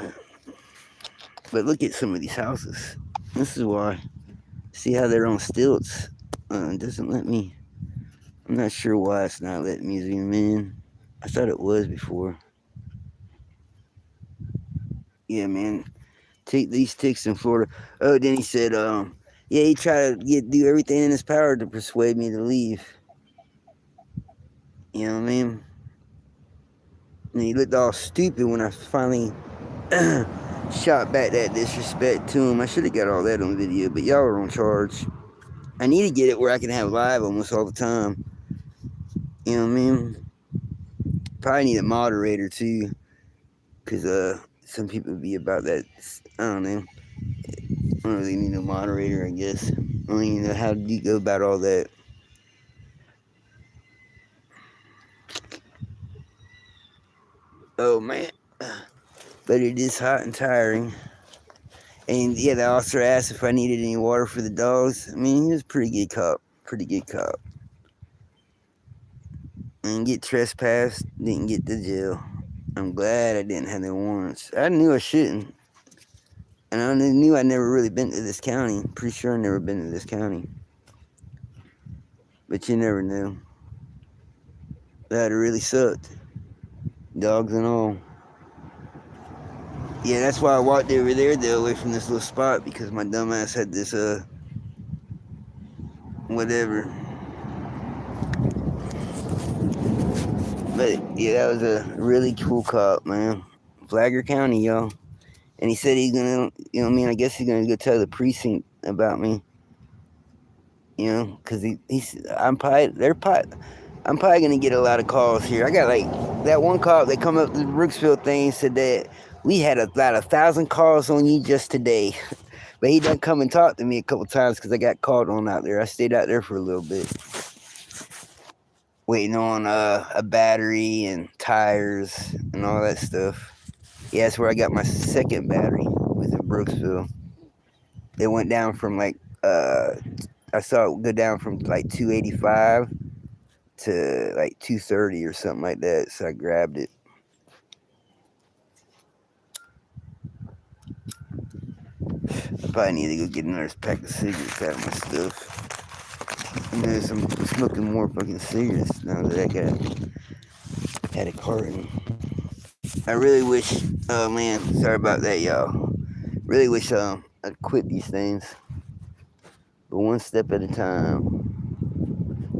but look at some of these houses. This is why. See how they're on stilts? It doesn't let me. I'm not sure why it's not letting me zoom in. I thought it was before. Yeah, man. Take these ticks in Florida. Oh, then he said, yeah, he tried to do everything in his power to persuade me to leave. You know what I mean? And he looked all stupid when I finally shot back that disrespect to him. I should have got all that on video, but y'all are on charge. I need to get it where I can have live almost all the time. You know what I mean? Probably need a moderator too, because some people be about that. I don't know. I don't really need a moderator, I guess. I don't even know how do you go about all that. Oh man. But it is hot and tiring. And yeah, the officer asked if I needed any water for the dogs. I mean, he was a pretty good cop. Pretty good cop. Didn't get trespassed, didn't get to jail. I'm glad I didn't have the warrants. I knew I shouldn't. And I knew I'd never really been to this county. Pretty sure I never been to this county. But you never knew. That really sucked. Dogs and all. Yeah, that's why I walked over there though, away from this little spot, because my dumbass had this whatever. But yeah, that was a really cool cop, man. Flagler County, y'all. And he said he's gonna, you know what I mean? I guess he's gonna go tell the precinct about me. You know, because I'm probably gonna get a lot of calls here. I got like that one cop that come up to the Brooksville thing said that we had about 1,000 calls on you just today. But he done come and talk to me a couple times because I got called on out there. I stayed out there for a little bit, waiting on a battery and tires and all that stuff. Yeah, that's where I got my second battery, was in Brooksville. It went down from like I saw it go down from like 285 to like 230 or something like that. So I grabbed it. I probably need to go get another pack of cigarettes out of my stuff. You know, I'm smoking more fucking cigarettes now that I had a carton. I really wish, oh man, sorry about that, y'all. Really wish I'd quit these things. But one step at a time.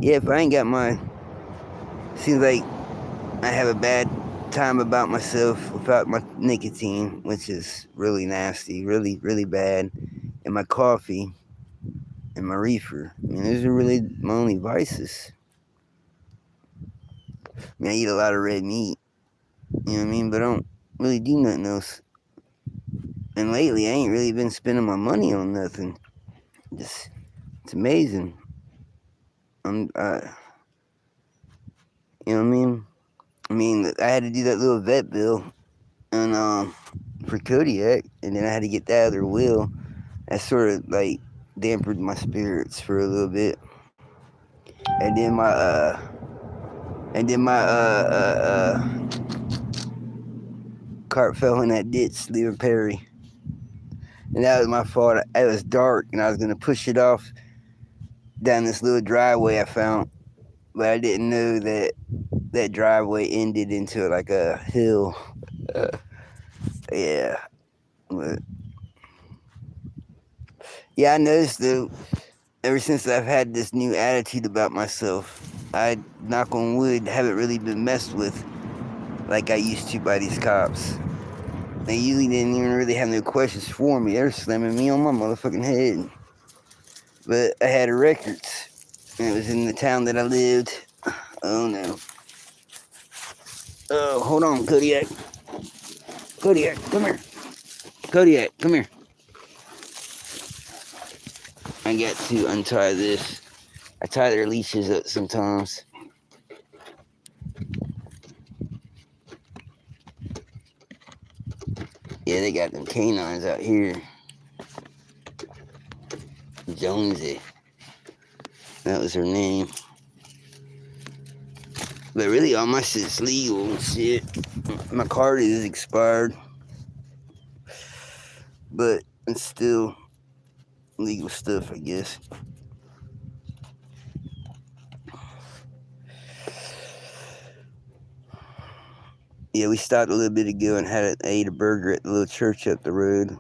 Yeah, if I ain't got seems like I have a bad time about myself without my nicotine, which is really nasty, really, really bad. And my coffee and my reefer. I mean, those are really my only vices. I mean, I eat a lot of red meat, you know what I mean? But I don't really do nothing else. And lately, I ain't really been spending my money on nothing. Just, it's amazing. You know what I mean? I mean, I had to do that little vet bill, and for Kodiak, and then I had to get that other wheel. That sort of like dampened my spirits for a little bit. And then my cart fell in that ditch, leaving Perry. And that was my fault. It was dark, and I was gonna push it off down this little driveway I found, but I didn't know that driveway ended into like a hill. Yeah, but yeah, I noticed though. Ever since I've had this new attitude about myself, I, knock on wood, haven't really been messed with like I used to by these cops. They usually didn't even really have no questions for me. They were slamming me on my motherfucking head. But I had records, and it was in the town that I lived. Oh no. Oh, hold on, Kodiak. Kodiak, come here. Kodiak, come here. I got to untie this. I tie their leashes up sometimes. Yeah, they got them canines out here. Jonesy. That was her name. But really, all my shit's legal and shit. My card is expired. But it's still legal stuff, I guess. Yeah, we stopped a little bit ago and ate a burger at the little church up the road.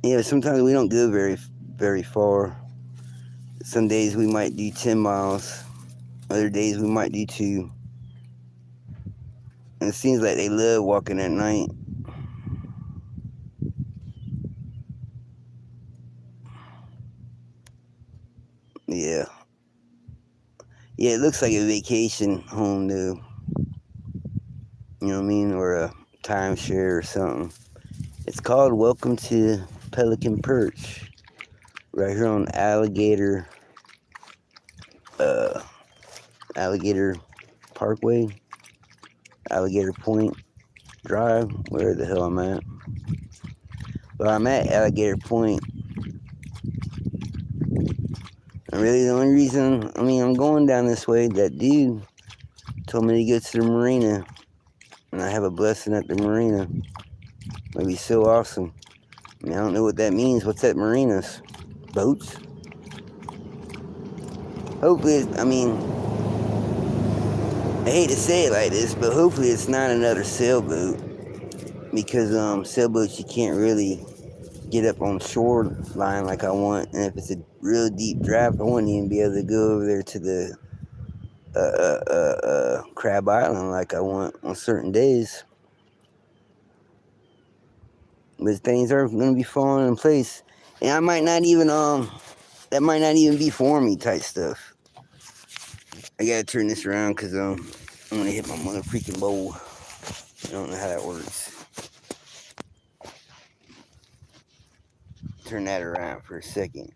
Yeah, sometimes we don't go very, very far. Some days we might do 10 miles. Other days we might do 2. And it seems like they love walking at night. Yeah. Yeah, it looks like a vacation home, though. You know what I mean? Or a timeshare or something. It's called Welcome to Pelican Perch. Right here on uh, Alligator Parkway, Alligator Point Drive, where the hell I'm at. But I'm at Alligator Point. And really, the only reason, I'm going down this way, that dude told me to go to the marina. And I have a blessing at the marina. It'd be so awesome. I don't know what that means. What's at marinas? Boats? Hopefully, I hate to say it like this, but hopefully it's not another sailboat. Because sailboats, you can't really get up on the shoreline like I want. And if it's a real deep draft, I wouldn't even be able to go over there to the Crab Island like I want on certain days. But things are gonna be falling in place, and I might not even that might not even be for me type stuff. I gotta turn this around because I'm gonna hit my mother freaking bowl. I don't know how that works. Turn that around for a second.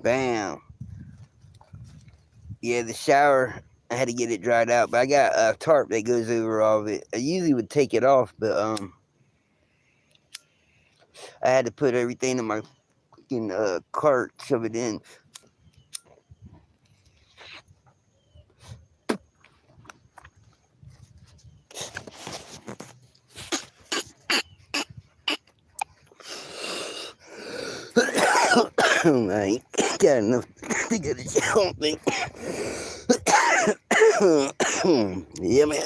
Bam. Yeah, the shower, I had to get it dried out, but I got a tarp that goes over all of it. I usually would take it off, but I had to put everything in my fucking cart, shove it in. I ain't got enough to get a help me. Yeah, man.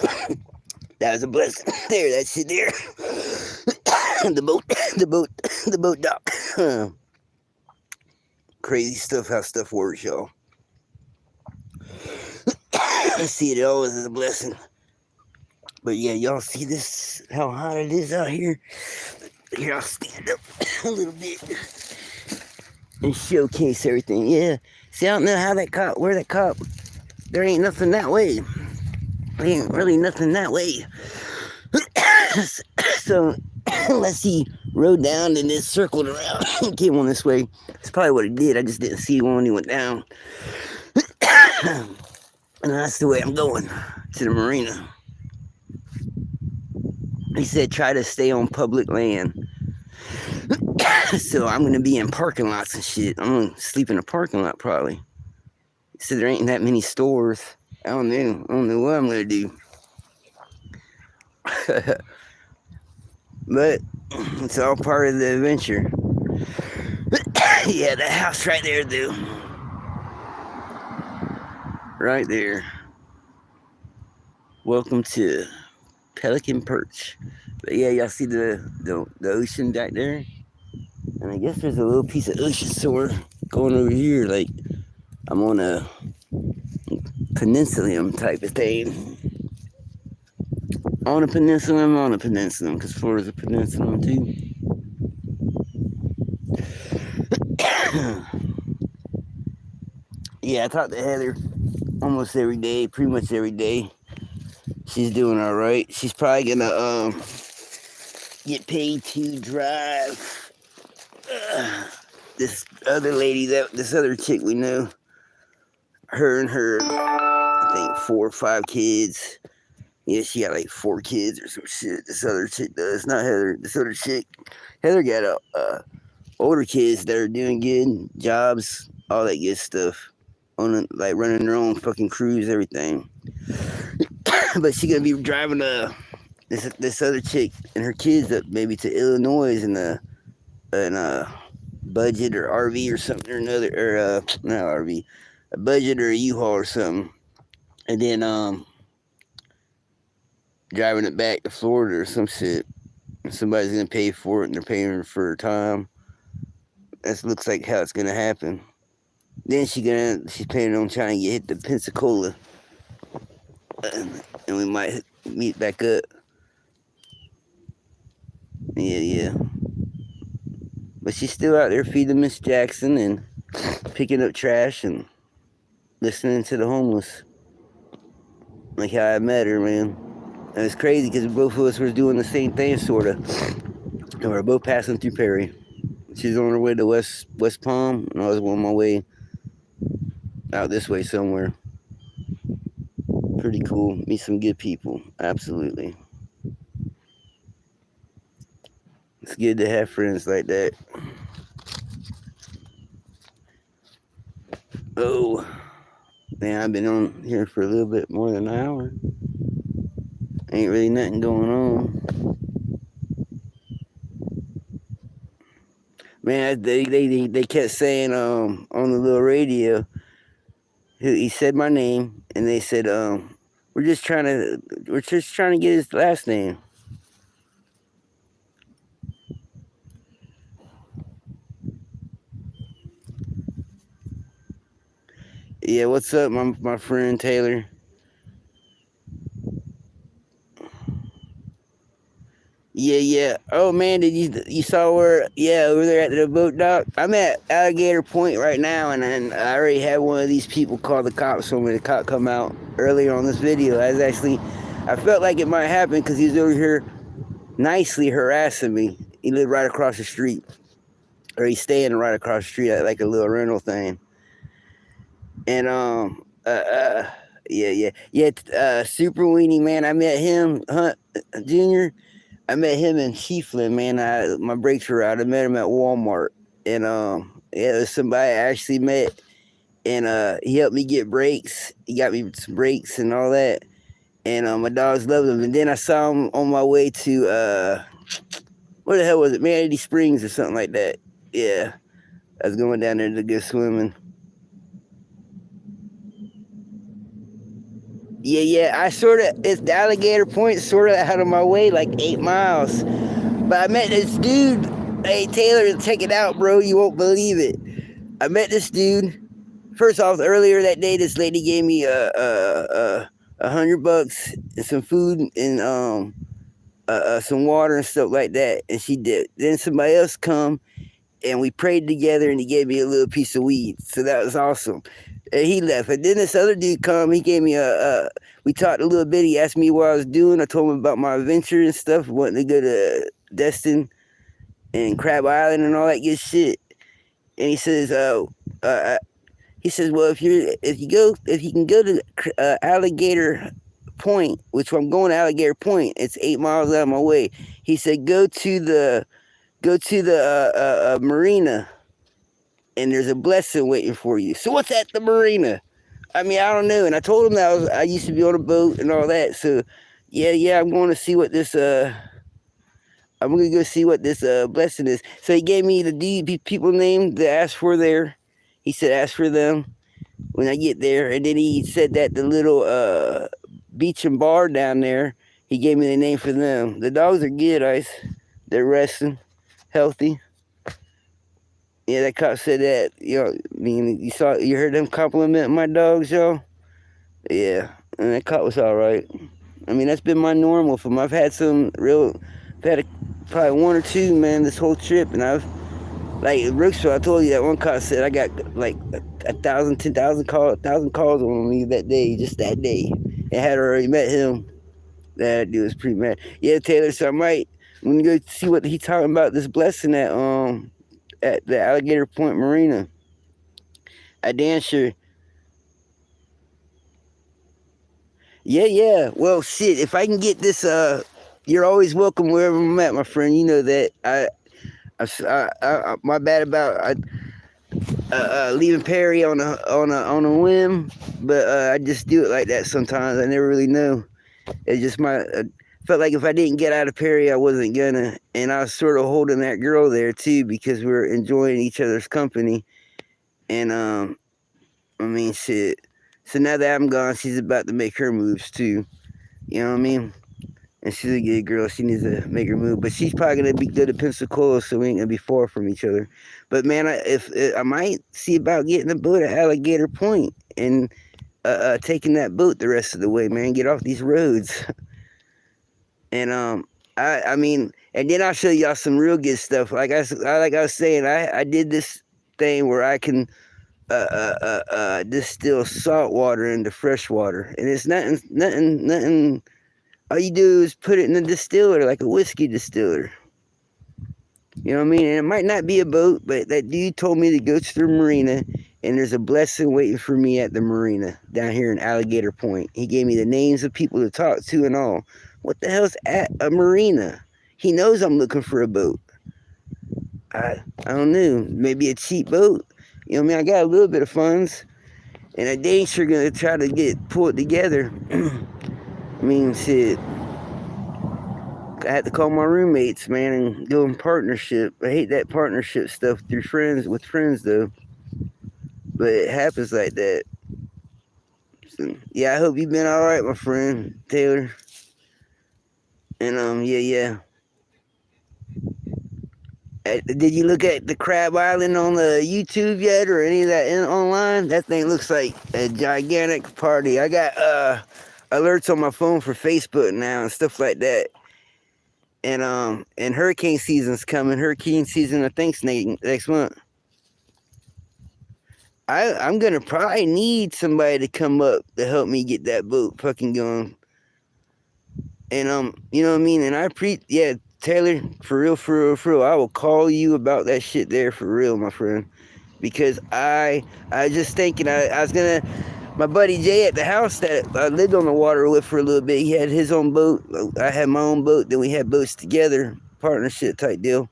That was a blessing. There, that shit there. the boat dock. Crazy stuff, how stuff works, y'all. I see it always as a blessing. But yeah, y'all see this, how hot it is out here? Here, I'll stand up a little bit and showcase everything. Yeah. See, I don't know how where that cop, there ain't nothing that way. There ain't really nothing that way. So, unless he rode down and then circled around and came on this way, that's probably what he did. I just didn't see one when he went down. And that's the way I'm going, to the marina. He said, try to stay on public land. So I'm going to be in parking lots and shit. I'm going to sleep in a parking lot probably. He said there ain't that many stores. I don't know what I'm going to do. But it's all part of the adventure. Yeah, that house right there, dude. Right there. Welcome to Pelican Perch. But yeah, y'all see the ocean back there? And I guess there's a little piece of ocean somewhere going over here. Like, I'm on a peninsula type of thing. On a peninsula, because Florida's a peninsula too. Yeah, I talk to Heather almost every day, pretty much every day. She's doing all right. She's probably gonna get paid to drive this other lady, this other chick we know. Her and her, I think 4 or 5 kids. Yeah, she got like 4 kids or some shit. This other chick does, not Heather. This other chick, Heather got older kids that are doing good jobs, all that good stuff, on like running their own fucking crews, everything. But she gonna be driving this other chick and her kids up maybe to Illinois in a budget or RV or something or another, or not RV, a budget or a U-Haul or something, and then driving it back to Florida or some shit. And somebody's gonna pay for it, and they're paying for time. That looks like how it's gonna happen. Then she's planning on trying to get hit to Pensacola, and we might meet back up. Yeah. But she's still out there feeding Miss Jackson and picking up trash and listening to the homeless, like how I met her, man. And it's crazy because both of us were doing the same thing, sort of. And we were both passing through Perry. She's on her way to West Palm, and I was on my way out this way somewhere. Pretty cool. Meet some good people. Absolutely. It's good to have friends like that. Oh, man, I've been on here for a little bit more than an hour. Ain't really nothing going on. Man, they kept saying on the little radio, he said my name, and they said we're just trying to get his last name. Yeah, what's up, my friend Taylor? Yeah. Oh man, did you saw where? Yeah, over there at the boat dock. I'm at Alligator Point right now, and I already had one of these people call the cops. So when the cop come out earlier on this video, I felt like it might happen because he's over here nicely harassing me. He lived right across the street, or he's staying right across the street at like a little rental thing. And Super Weenie, man. I met him, Hunt Junior. I met him in Chiefland, man. My brakes were out. I met him at Walmart, and there's somebody I actually met, and he helped me get brakes. He got me some brakes and all that, and my dogs loved him. And then I saw him on my way to where the hell was it, Manatee Springs or something like that. Yeah, I was going down there to go swimming. Yeah. It's the Alligator Point, sort of out of my way, like 8 miles. But I met this dude. Hey, Taylor, check it out, bro. You won't believe it. I met this dude. First off, earlier that day, this lady gave me $100 and some food and some water and stuff like that. And she did. Then somebody else come and we prayed together, and he gave me a little piece of weed. So that was awesome. And he left. And then this other dude come. He gave me we talked a little bit. He asked me what I was doing. I told him about my adventure and stuff, wanting to go to Destin and Crab Island and all that good shit. And he says, well, if you can go to Alligator Point, which I'm going to Alligator Point, it's 8 miles out of my way. He said, go to the marina, and there's a blessing waiting for you. So what's at the marina? I mean, I don't know. And I told him that I used to be on a boat and all that. So yeah, I'm going to see what this I'm gonna go see what this blessing is. So he gave me the people name to ask for there. He said ask for them when I get there, and then he said that the little beach and bar down there, he gave me the name for them. The dogs are good, Ice. They're resting, healthy. Yeah, that cop said that. I mean, you heard them compliment my dogs, y'all. Yeah, and that cop was all right. I mean, that's been my normal for them. I've had probably one or two, man, this whole trip, and I've, like Brooksville, I told you that one cop said I got like 10,000 calls on me that day, just that day. And had already met him. That dude was pretty mad. Yeah, Taylor, so I'm gonna go see what he talking about, this blessing at the Alligator Point Marina. I damn sure. Yeah. Well, shit, if I can get this, you're always welcome wherever I'm at, my friend. You know that. My bad about leaving Perry on a whim, but I just do it like that sometimes. I never really know. It just felt like if I didn't get out of Perry, I wasn't gonna. And I was sort of holding that girl there too because we were enjoying each other's company. And I mean, shit. So now that I'm gone, she's about to make her moves too. You know what I mean? And she's a good girl. She needs to make her move. But she's probably gonna be good at Pensacola, so we ain't gonna be far from each other. But man, I might see about getting a boat at Alligator Point and taking that boat the rest of the way, man. Get off these roads. And I mean, and then I'll show y'all some real good stuff. Like I was saying, I did this thing where I can distill salt water into fresh water, and it's nothing. All you do is put it in a distiller, like a whiskey distiller. You know what I mean? And it might not be a boat, but that dude told me to go to the marina, and there's a blessing waiting for me at the marina down here in Alligator Point. He gave me the names of people to talk to and all. What the hell's at a marina? He knows I'm looking for a boat. I don't know. Maybe a cheap boat. You know what I mean? I got a little bit of funds, and I ain't sure gonna try to pull it together. I mean, shit. I had to call my roommates, man, and go in partnership. I hate that partnership stuff with friends though. But it happens like that. So, yeah, I hope you've been all right, my friend Taylor. And yeah. Did you look at the Crab Island on the YouTube yet, or any of that online? That thing looks like a gigantic party. I got alerts on my phone for Facebook now and stuff like that. And hurricane season's coming. Hurricane season, I think, next month. I'm gonna probably need somebody to come up to help me get that boat fucking going. And you know what I mean? And yeah, Taylor, for real, I will call you about that shit there for real, my friend. Because I just thinking I was gonna, my buddy Jay at the house that I lived on the water with for a little bit, he had his own boat. I had my own boat, then we had boats together, partnership type deal.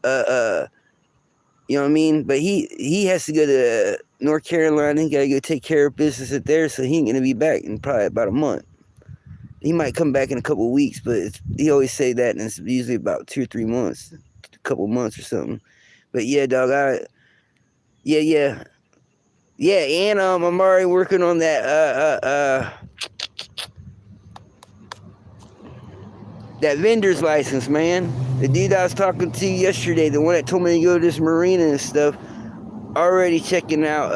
You know what I mean? But he has to go to North Carolina. He got to go take care of business at there, so he ain't gonna be back in probably about a month. He might come back in a couple of weeks, but he always say that, and it's usually about 2 or 3 months, a couple months or something. But yeah, dog, yeah, and I'm already working on that that vendor's license, man. The dude I was talking to yesterday, the one that told me to go to this marina and stuff, already checking out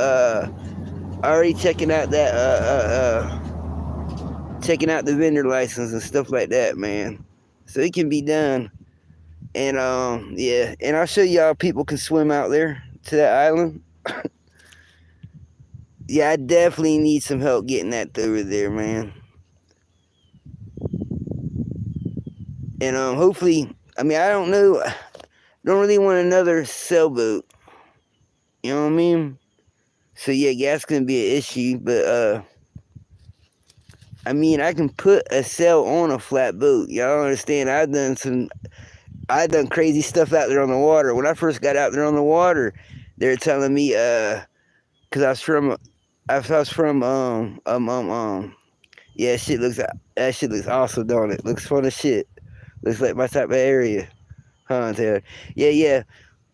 checking out the vendor license and stuff like that, man. So it can be done. And yeah, and I'll show y'all people can swim out there to that island. Yeah, I definitely need some help getting that over there, man. And hopefully, I mean, I don't know, I don't really want another sailboat. You know what I mean? So yeah, gas gonna be an issue, but I mean, I can put a sail on a flat boat. Y'all understand? I done crazy stuff out there on the water. When I first got out there on the water, they were telling me, cause I was from yeah, that shit looks awesome, don't it? Looks fun as shit. Looks like my type of area, huh, Taylor? Yeah.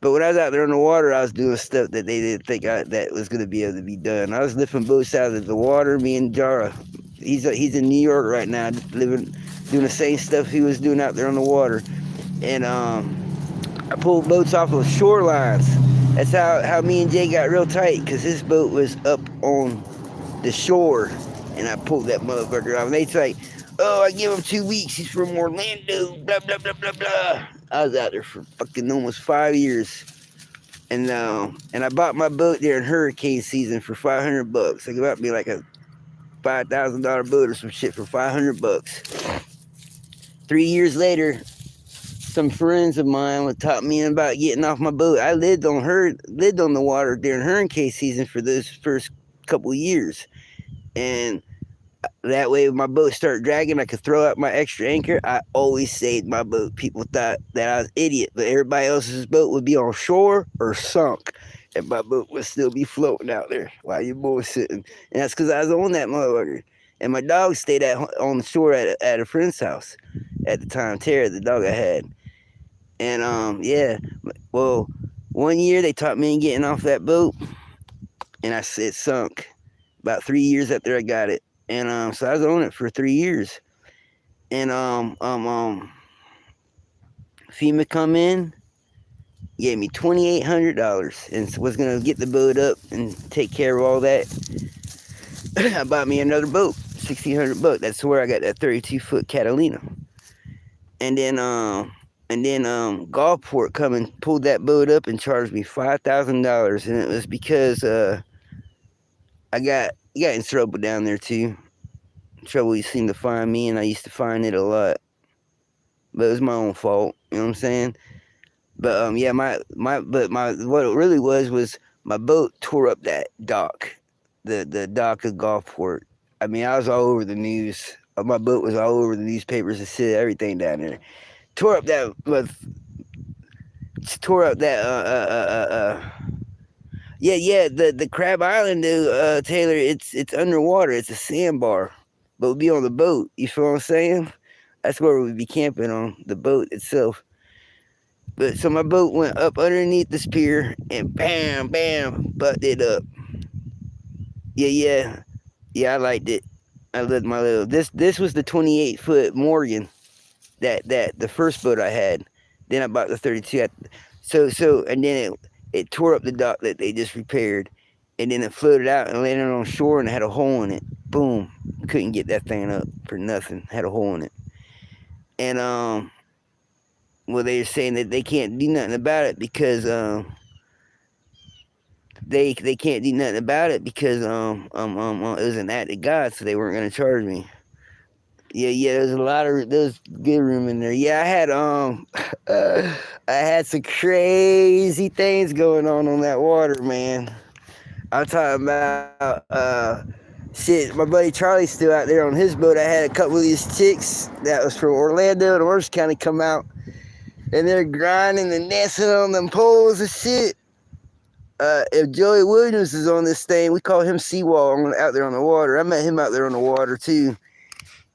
But when I was out there on the water, I was doing stuff that they didn't think that was gonna be able to be done. I was lifting boats out of the water. Me and Jara, he's in New York right now, doing the same stuff he was doing out there on the water. And I pulled boats off of shorelines. That's how me and Jay got real tight, because his boat was up on the shore, and I pulled that motherfucker off. And they's like, oh, I give him 2 weeks. He's from Orlando, blah, blah, blah, blah, blah. I was out there for fucking almost 5 years. And I bought my boat there in hurricane season for $500. It bought me like a $5,000 boat or some shit for $500. 3 years later, some friends of mine taught me about getting off my boat. I lived on the water during hurricane season for those first couple years, and that way, when my boat started dragging, I could throw out my extra anchor. I always saved my boat. People thought that I was an idiot, but everybody else's boat would be on shore or sunk, and my boat would still be floating out there while your boy was sitting. And that's because I was on that motherfucker. And my dog stayed on the shore at a friend's house at the time, Tara, the dog I had. And yeah, well, one year they taught me getting off that boat, and it sunk. About 3 years after I got it. And so I was on it for 3 years. And FEMA come in, gave me $2,800 and was gonna get the boat up and take care of all that. I bought me another boat, $1,600. That's where I got that 32-foot Catalina. And then Gulfport come and pulled that boat up and charged me $5,000, and it was because I got in trouble down there too. Trouble seemed to find me, and I used to find it a lot. But it was my own fault. You know what I'm saying? But yeah, my what it really was my boat tore up that dock, the dock of Gulfport. I mean, I was all over the news. My boat was all over the newspapers and shit, everything down there. Tore up that, tore up that. Yeah. The Crab Island, Taylor. It's underwater. It's a sandbar, but we'll be on the boat. You feel what I'm saying? That's where we'd be camping on the boat itself. But so my boat went up underneath this pier and bam, bam, butted up. Yeah. I liked it. I loved my little. This was the 28-foot Morgan that the first boat I had. Then I bought the 32. And then it tore up the dock that they just repaired, and then it floated out and landed on shore and it had a hole in it. Boom! Couldn't get that thing up for nothing. Had a hole in it, and well, they were saying that they can't do nothing about it because they can't do nothing about it because it was an act of God, so they weren't gonna charge me. Yeah, there's a lot of there's good room in there. Yeah, I had some crazy things going on that water, man. I'm talking about shit. My buddy Charlie's still out there on his boat. I had a couple of these chicks that was from Orlando and Orange County come out, and they're grinding and dancing on them poles and shit. If Joey Williams is on this thing, we call him Seawall out there on the water. I met him out there on the water too.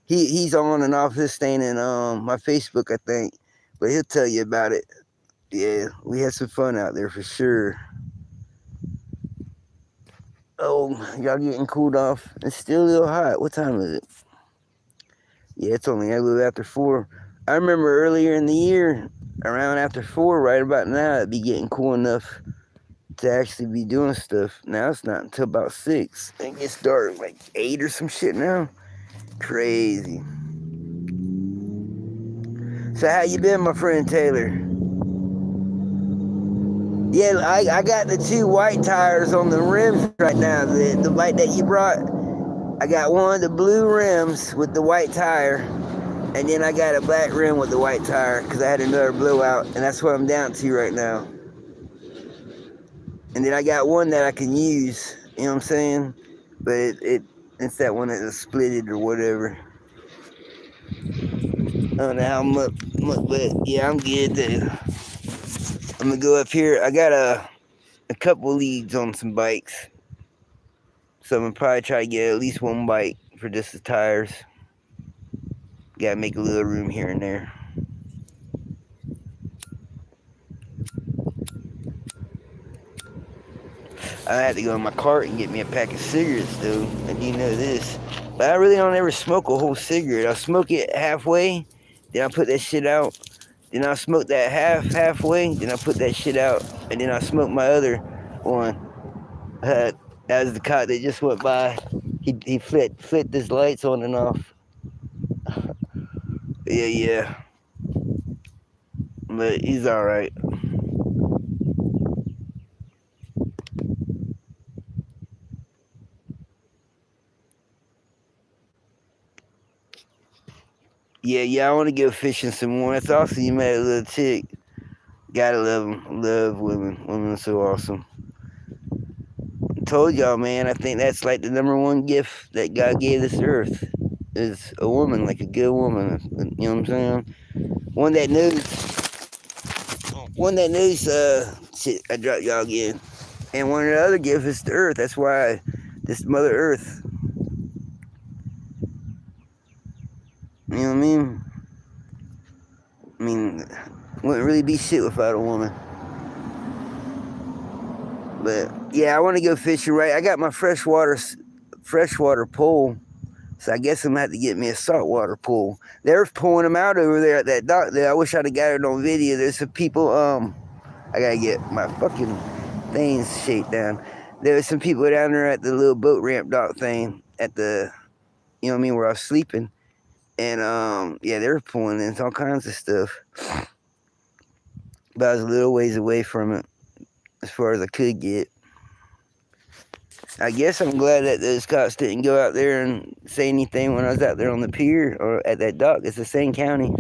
He's on and off this thing in my Facebook, I think, but he'll tell you about it. Yeah, we had some fun out there for sure. Oh, y'all getting cooled off? It's still a little hot. What time is it? Yeah, it's only a little after 4. I remember earlier in the year, around after 4, right about now, it'd be getting cool enough to actually be doing stuff. Now it's not until about 6. It gets dark like 8 or some shit now. Crazy. So how you been, my friend Taylor? Yeah, I got the 2 white tires on the rims right now. The light that you brought, I got one of the blue rims with the white tire, and then I got a black rim with the white tire because I had another blowout, and that's what I'm down to right now. And then I got one that I can use, you know what I'm saying? But it's that one that is splitted or whatever. I don't know how much, but yeah, I'm good. I'm gonna go up here. I got a couple leads on some bikes, so I'm gonna probably try to get at least one bike for just the tires. Gotta make a little room here and there. I had to go in my cart and get me a pack of cigarettes, though. I do know this. But I really don't ever smoke a whole cigarette. I'll smoke it halfway, then I'll put that shit out. Then I'll smoke that halfway, then I'll put that shit out. And then I'll smoke my other one. That was the cop that just went by. He flipped his lights on and off. Yeah. But he's alright. Yeah, I want to go fishing some more. That's awesome. You met a little chick. Gotta love them. Love women. Women are so awesome. I told y'all, man, I think that's like the number one gift that God gave this earth is a woman, like a good woman. You know what I'm saying? One that knows, shit, I dropped y'all again. And one of the other gifts is the earth. That's why this Mother Earth. You know what I mean? Wouldn't really be shit without a woman. But yeah, I want to go fishing, right? I got my freshwater pole, so I guess I'm gonna have to get me a saltwater pole. They're pulling them out over there at that dock there. I wish I'd have got it on video. There's some people. I gotta get my fucking things shaped down. There was some people down there at the little boat ramp dock thing at the, you know what I mean, where I was sleeping, and yeah, they were pulling in all kinds of stuff. But I was a little ways away from it, as far as I could get. I guess I'm glad that those cops didn't go out there and say anything when I was out there on the pier or at that dock. It's the same county.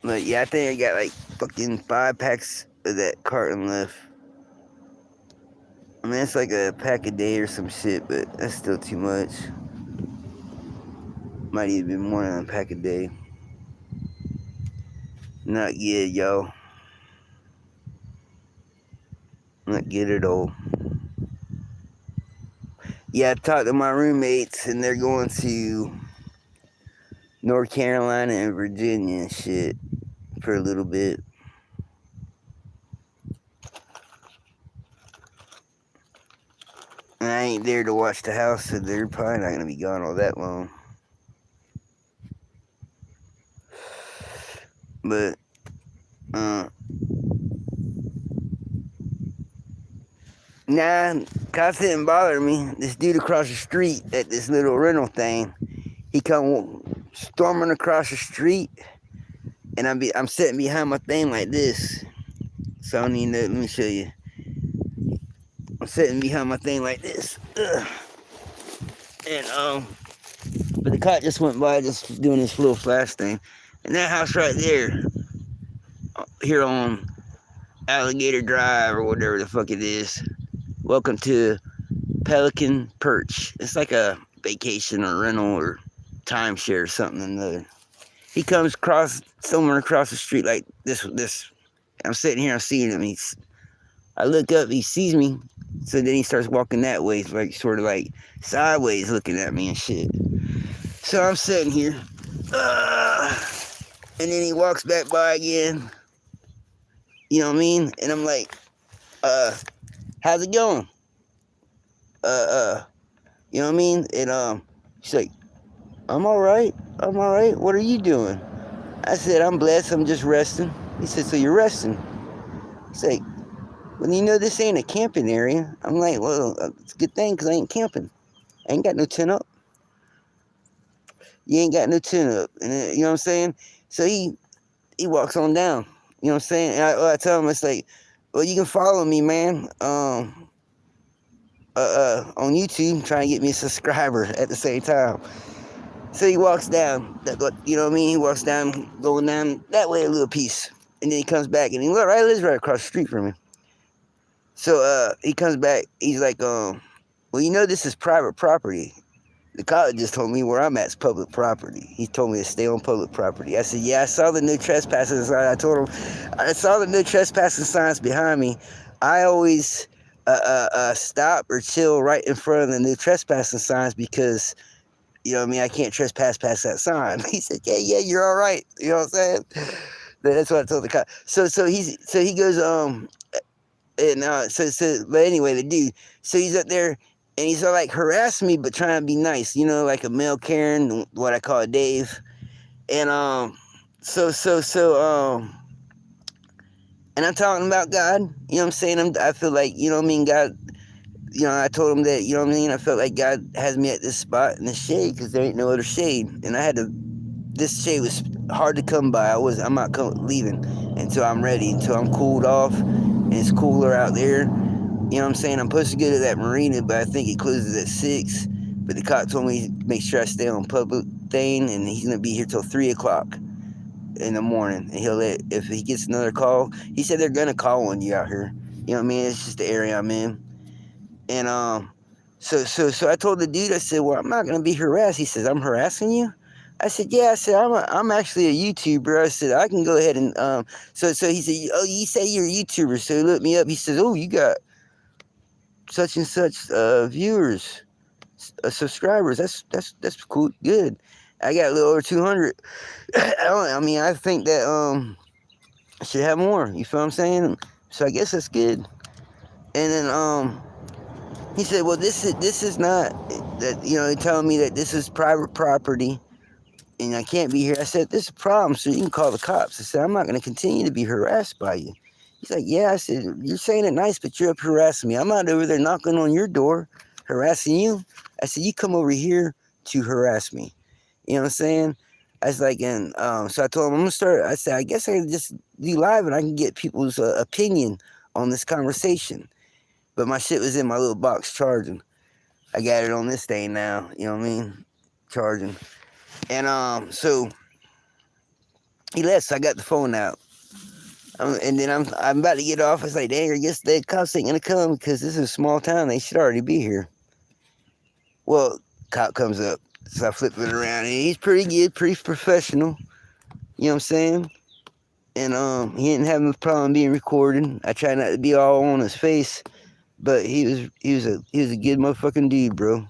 But yeah, I think I got like fucking 5 packs of that carton left. I mean, it's like a pack a day or some shit, but that's still too much. Might even be more than a pack a day. Not good, yo. Not good at all. Yeah, I talked to my roommates, and they're going to North Carolina and Virginia and shit for a little bit. And I ain't there to watch the house, so they're probably not gonna be gone all that long. But, nah, cops didn't bother me. This dude across the street at this little rental thing, he come storming across the street, and I'm sitting behind my thing like this. So I don't even know, let me show you. I'm sitting behind my thing like this. Ugh. And, but the cop just went by just doing this little flash thing. And that house right there, here on Alligator Drive or whatever the fuck it is. Welcome to Pelican Perch. It's like a vacation or rental or timeshare or something or another. He comes somewhere across the street like this. I'm sitting here, I'm seeing him. I look up, he sees me. So then he starts walking that way, like sort of like sideways looking at me and shit. So I'm sitting here. And then he walks back by again. You know what I mean? And I'm like, how's it going? You know what I mean? And she's like, I'm alright. What are you doing? I said, I'm blessed, I'm just resting. He said, so you're resting? He's like, well, you know this ain't a camping area. I'm like, well, it's a good thing because I ain't camping. I ain't got no tent up. You ain't got no tent up. And, you know what I'm saying? So he walks on down. You know what I'm saying? And I tell him, it's like, well, you can follow me, man. On YouTube, trying to get me a subscriber at the same time. So he walks down, you know what I mean? He walks down, going down that way a little piece. And then he comes back, and he lives right across the street from me. So he comes back, he's like, well, you know this is private property. The cop just told me where I'm at is public property. He told me to stay on public property. I said, yeah, I saw the no trespassing sign. I told him, I saw the no trespassing signs behind me. I always stop or chill right in front of the no trespassing signs because, you know what I mean, I can't trespass past that sign. He said, yeah, you're all right. You know what I'm saying? That's what I told the cop. So he goes, but anyway, the dude, so he's up there and he's like harassing me, but trying to be nice, you know, like a male Karen, what I call Dave. And, and I'm talking about God, you know what I'm saying? I feel like, you know what I mean? God, you know, I told him that, you know what I mean? I felt like God has me at this spot in the shade because there ain't no other shade. And this shade was hard to come by. I'm not leaving until I'm ready, until I'm cooled off and it's cooler out there. You know what I'm saying? I'm supposed to go to that marina, but I think it closes at 6. But the cop told me make sure I stay on public thing, and he's gonna be here till 3 o'clock in the morning. And if he gets another call, he said they're gonna call on you out here. You know what I mean? It's just the area I'm in. And so I told the dude, I said, well, I'm not gonna be harassed. He says, I'm harassing you? I said, yeah. I said, I'm actually a YouTuber. I said, I can go ahead and so he said, oh, you say you're a YouTuber? So he looked me up. He says, oh, you got such and such viewers, subscribers. That's cool, good. I got a little over 200. I mean, I think that I should have more. You feel what I'm saying? So I guess that's good. And then he said, well, this is not that, you know, telling me that this is private property and I can't be here. I said, this is a problem, so you can call the cops. I said, I'm not going to continue to be harassed by you. He's like, yeah. I said, you're saying it nice, but you're up harassing me. I'm not over there knocking on your door, harassing you. I said, you come over here to harass me. You know what I'm saying? I was like, and so I told him I'm gonna start. I said, I guess I can just do live and I can get people's opinion on this conversation. But my shit was in my little box charging. I got it on this thing now. You know what I mean? Charging. And so he left. So I got the phone out. And then I'm about to get off. I was like, dang, I guess the cops ain't gonna come because this is a small town. They should already be here. Well, cop comes up. So I flip it around, and he's pretty good, pretty professional. You know what I'm saying? And he didn't have a problem being recorded. I try not to be all on his face, but he was a good motherfucking dude, bro.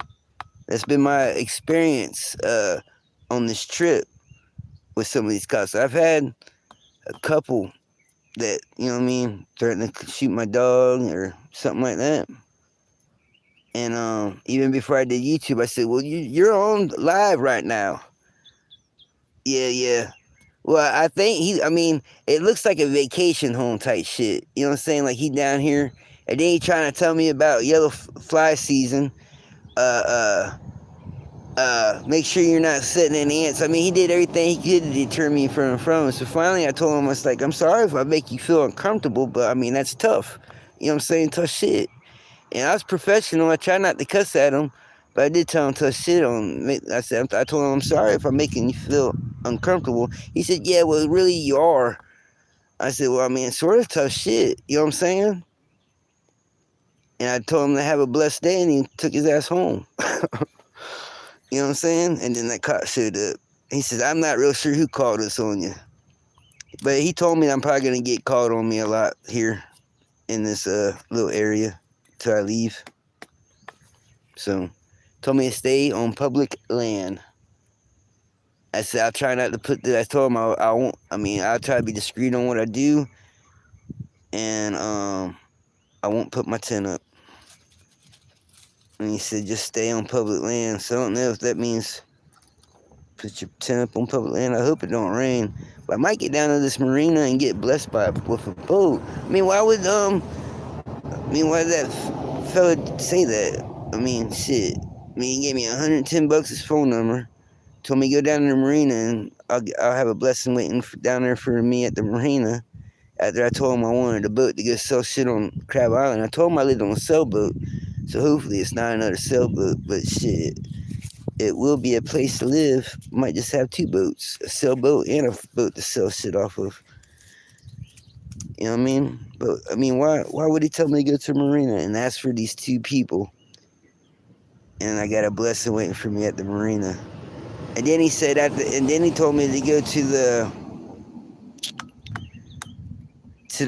That's been my experience on this trip with some of these cops. I've had a couple that, you know what I mean, threatening to shoot my dog or something like that. And even before I did YouTube, I said, well, you're on live right now. Yeah. Well, I think it looks like a vacation home type shit. You know what I'm saying? Like he down here, and then he trying to tell me about yellow fly season. Make sure you're not setting any ants. I mean, he did everything he could to deter me from him. So finally, I told him, I was like, I'm sorry if I make you feel uncomfortable, but I mean, that's tough. You know what I'm saying? Tough shit. And I was professional. I tried not to cuss at him, but I did tell him tough shit on. I told him, I'm sorry if I'm making you feel uncomfortable. He said, yeah, well, really, you are. I said, well, I mean, sort of tough shit. You know what I'm saying? And I told him to have a blessed day, and he took his ass home. You know what I'm saying? And then that cop showed up. He says, I'm not real sure who called us on you. But he told me I'm probably going to get called on me a lot here in this little area till I leave. So, told me to stay on public land. I said, I'll try not to put that. I told him I won't. I mean, I'll try to be discreet on what I do. And I won't put my tent up. And he said, just stay on public land. So I don't know if that means put your tent up on public land. I hope it don't rain. But I might get down to this marina and get blessed with a boat. I mean, why did that fella say that? I mean, shit. I mean, he gave me $110 his phone number. Told me to go down to the marina and I'll have a blessing waiting down there for me at the marina. After I told him I wanted a boat to go sell shit on Crab Island. I told him I lived on a sailboat. So hopefully it's not another sailboat, but shit, it will be a place to live. Might just have two boats, a sailboat and a boat to sell shit off of. You know what I mean? But I mean, why would he tell me to go to a marina and ask for these two people? And I got a blessing waiting for me at the marina. And then he said and then he told me to go to the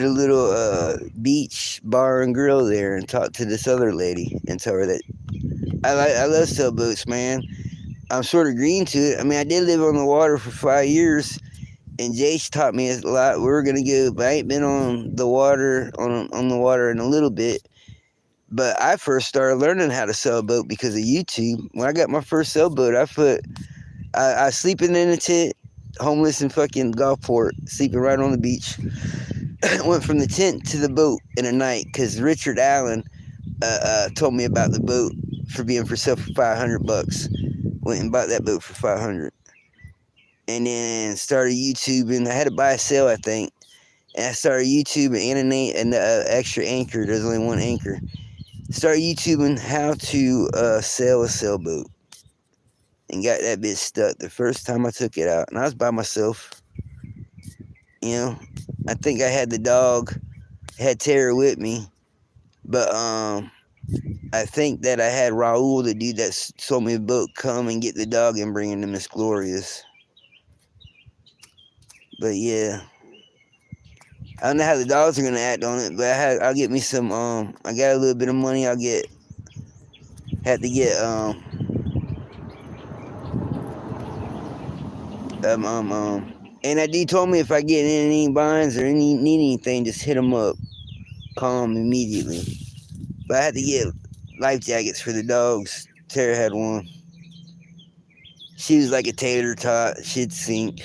little beach bar and grill there and talk to this other lady and tell her that I love sailboats, man. I'm sort of green to it. I mean, I did live on the water for 5 years, and Jace taught me a lot. We were gonna go, but I ain't been on the water on the water in a little bit. But I first started learning how to sailboat because of YouTube. When I got my first sailboat, I sleeping in a tent, homeless in fucking Gulfport, sleeping right on the beach. Went from the tent to the boat in a night because Richard Allen told me about the boat for being for sale for $500. Went and bought that boat for $500, and then started YouTubing. I had to buy a sail, I think, and I started YouTubing and the extra anchor. There's only one anchor. Started YouTubing how to sail a sailboat, and got that bitch stuck the first time I took it out, and I was by myself. You know, I think I had the dog, had Tara with me, but I think that I had Raul, the dude that sold me a boat, come and get the dog and bring him to Miss Gloria's. But yeah, I don't know how the dogs are gonna act on it, but I'll get me some. I got a little bit of money. Had to get And that dude told me if I get in any binds or need anything, just hit him up, call him immediately. But I had to get life jackets for the dogs. Tara had one. She was like a tater tot. She'd sink.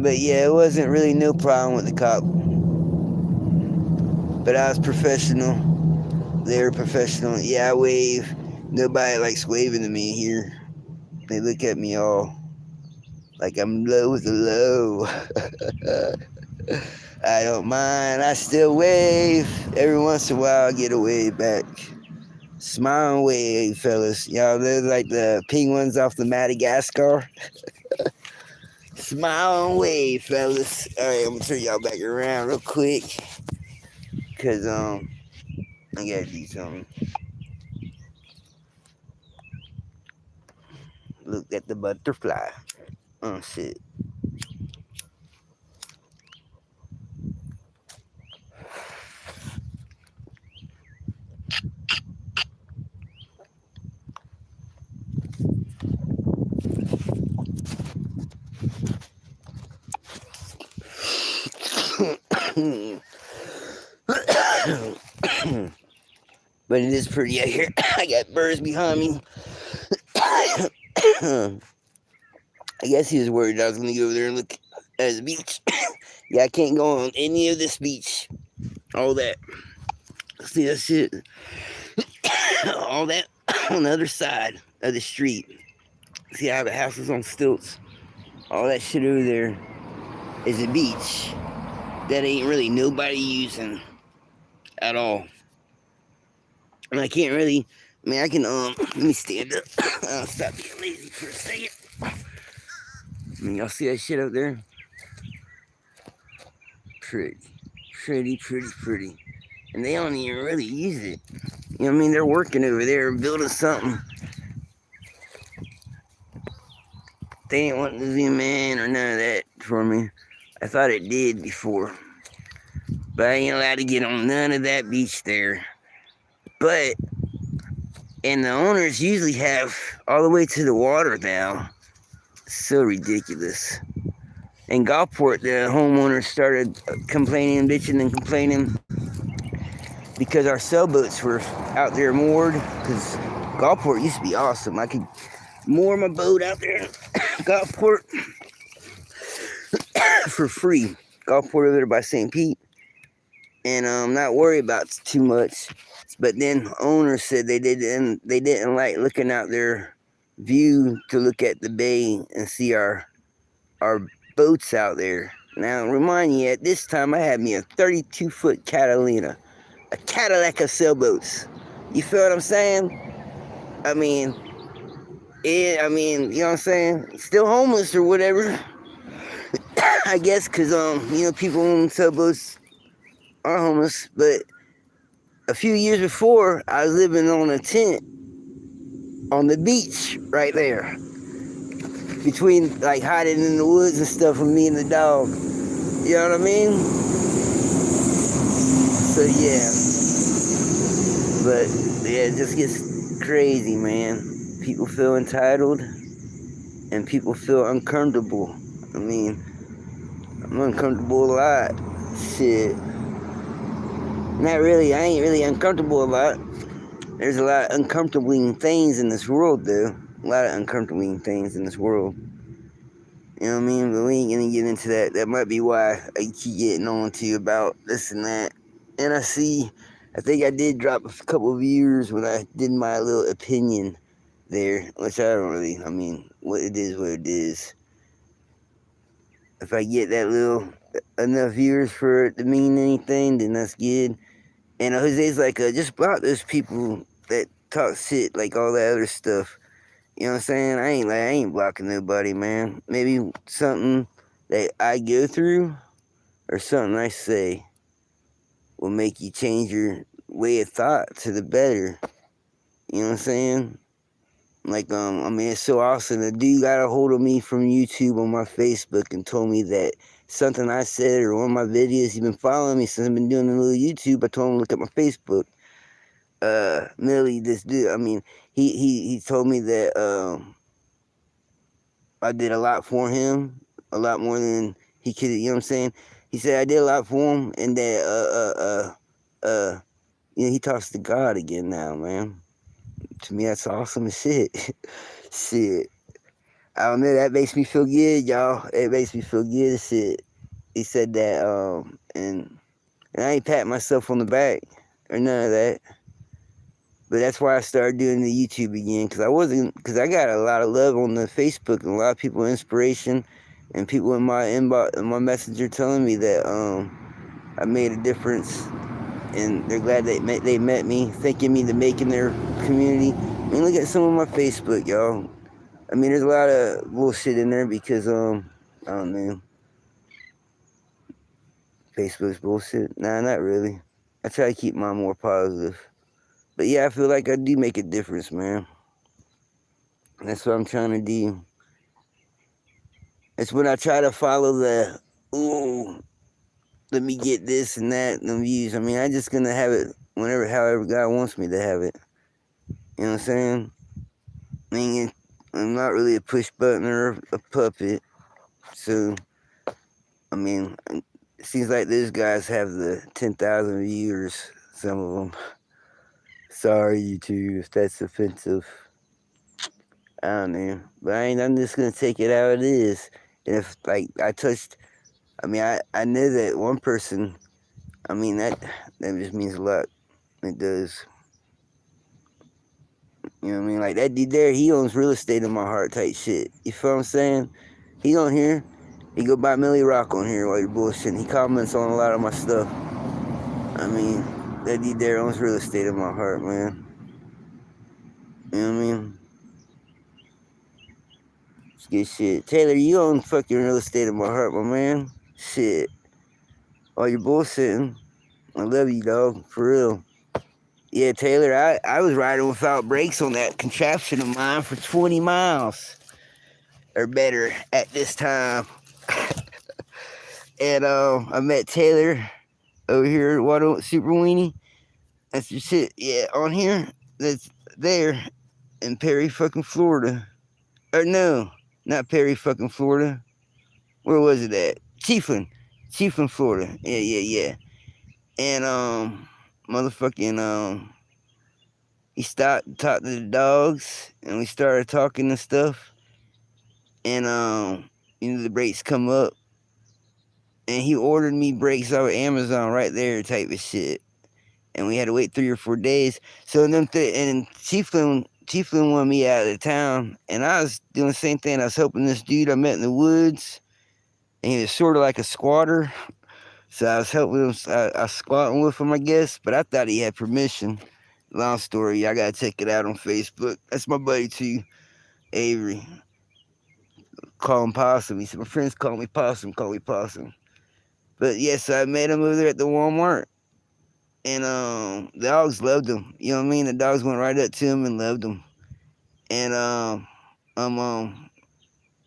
But yeah, it wasn't really no problem with the cop. But I was professional. They were professional. Yeah, I wave. Nobody likes waving to me here. They look at me all like I'm low with the low. I don't mind, I still wave. Every once in a while I get a wave back. Smile and wave, fellas. Y'all look like the penguins off the Madagascar. Smile and wave, fellas. Alright, I'm gonna turn y'all back around real quick. Cause I gotta do something. Look at the butterfly. Oh shit. But it is pretty out here. I got birds behind me. I guess he was worried I was gonna go over there and look at the beach. Yeah, I can't go on any of this beach. All that. See that shit? All that on the other side of the street. See how the house is on stilts? All that shit over there is a beach that ain't really nobody using at all. And I can't really, I mean, I can, let me stand up. I'll stop being lazy for a second. I mean, y'all see that shit up there? Pretty. Pretty. And they don't even really use it. You know what I mean? They're working over there building something. They ain't wanting to zoom in or none of that for me. I thought it did before. But I ain't allowed to get on none of that beach there. But, and the owners usually have all the way to the water now. So ridiculous. In Gulfport, the homeowners started complaining, bitching and complaining because our sailboats were out there moored. Because Gulfport used to be awesome. I could moor my boat out there in Gulfport for free. Gulfport over there by St. Pete. And not worry about too much. But then owners said they didn't like looking out their view to look at the bay and see our boats out there. Now remind you, at this time I had me a 32-foot Catalina, a Cadillac of sailboats. You feel what I'm saying? I mean, you know what I'm saying? Still homeless or whatever. I guess because people on sailboats are homeless, but a few years before, I was living on a tent on the beach right there. Between, like, hiding in the woods and stuff with me and the dog. You know what I mean? So, yeah. But, yeah, it just gets crazy, man. People feel entitled, and people feel uncomfortable. I mean, I'm uncomfortable a lot. Shit. Not really, I ain't really uncomfortable a lot. There's a lot of uncomfortable things in this world, though. A lot of uncomfortable things in this world. You know what I mean? But we ain't gonna get into that. That might be why I keep getting on to you about this and that. And I think I did drop a couple of viewers when I did my little opinion there, which I don't really, what it is. If I get that enough viewers for it to mean anything, then that's good. And Jose's like, just block those people that talk shit, like all that other stuff. You know what I'm saying? I ain't blocking nobody, man. Maybe something that I go through or something I say will make you change your way of thought to the better. You know what I'm saying? Like, it's so awesome. The dude got a hold of me from YouTube on my Facebook and told me that something I said or one of my videos, he's been following me since I've been doing a little YouTube. I told him to look at my Facebook. Millie, this dude, he told me that, I did a lot for him, a lot more than he could, you know what I'm saying? He said I did a lot for him, and that, he talks to God again now, man. To me, that's awesome as shit. Shit. I don't know, that makes me feel good, y'all. It makes me feel good as shit. He said that, and I ain't patting myself on the back, or none of that. But that's why I started doing the YouTube again, because I got a lot of love on the Facebook and a lot of people inspiration, and people in my inbox, in my messenger, telling me that I made a difference, and they're glad they met me, thanking me to making their community. I mean, look at some of my Facebook, y'all. I mean, there's a lot of bullshit in there because I don't know. Facebook's bullshit. Nah, not really. I try to keep mine more positive. But yeah, I feel like I do make a difference, man. That's what I'm trying to do. It's when I try to follow the, ooh, let me get this and that and the views. I mean, I'm just gonna have it whenever, however God wants me to have it. You know what I'm saying? I mean, I'm not really a push button or a puppet. So, I mean, it seems like those guys have the 10,000 viewers, some of them. Sorry, YouTube, if that's offensive. I don't know. But I'm just gonna take it how it is. And if, like, I mean, I know that one person, I mean, that just means a lot. It does. You know what I mean? Like, that dude there, he owns real estate in my heart type shit. You feel what I'm saying? He on here. He go buy Millie Rock on here while you're bullshitting. He comments on a lot of my stuff. I mean, that dude there owns real estate in my heart, man. You know what I mean? It's good shit. Taylor, you own fucking real estate in my heart, my man. Shit. While you're bullshitting, I love you, dog. For real. Yeah, Taylor, I was riding without brakes on that contraption of mine for 20 miles. Or better at this time. And I met Taylor over here at Water Super Weenie. That's your shit. Yeah, on here. That's there in Perry fucking Florida. Or no, not Perry fucking Florida. Where was it at? Chiefland, Florida. Yeah. And motherfucking he stopped and talked to the dogs, and we started talking and stuff. And the brakes come up, and he ordered me brakes off of Amazon right there, type of shit. And we had to wait 3 or 4 days. So and Chiefland wanted me out of the town, and I was doing the same thing. I was helping this dude I met in the woods, and he was sort of like a squatter. So I was helping him. I was squatting with him, I guess, but I thought he had permission. Long story. I gotta check it out on Facebook. That's my buddy too, Avery. Call him Possum. He said my friends call me Possum. Call me Possum. But yes, I met him over there at the Walmart, and the dogs loved him. You know what I mean? The dogs went right up to him and loved him. And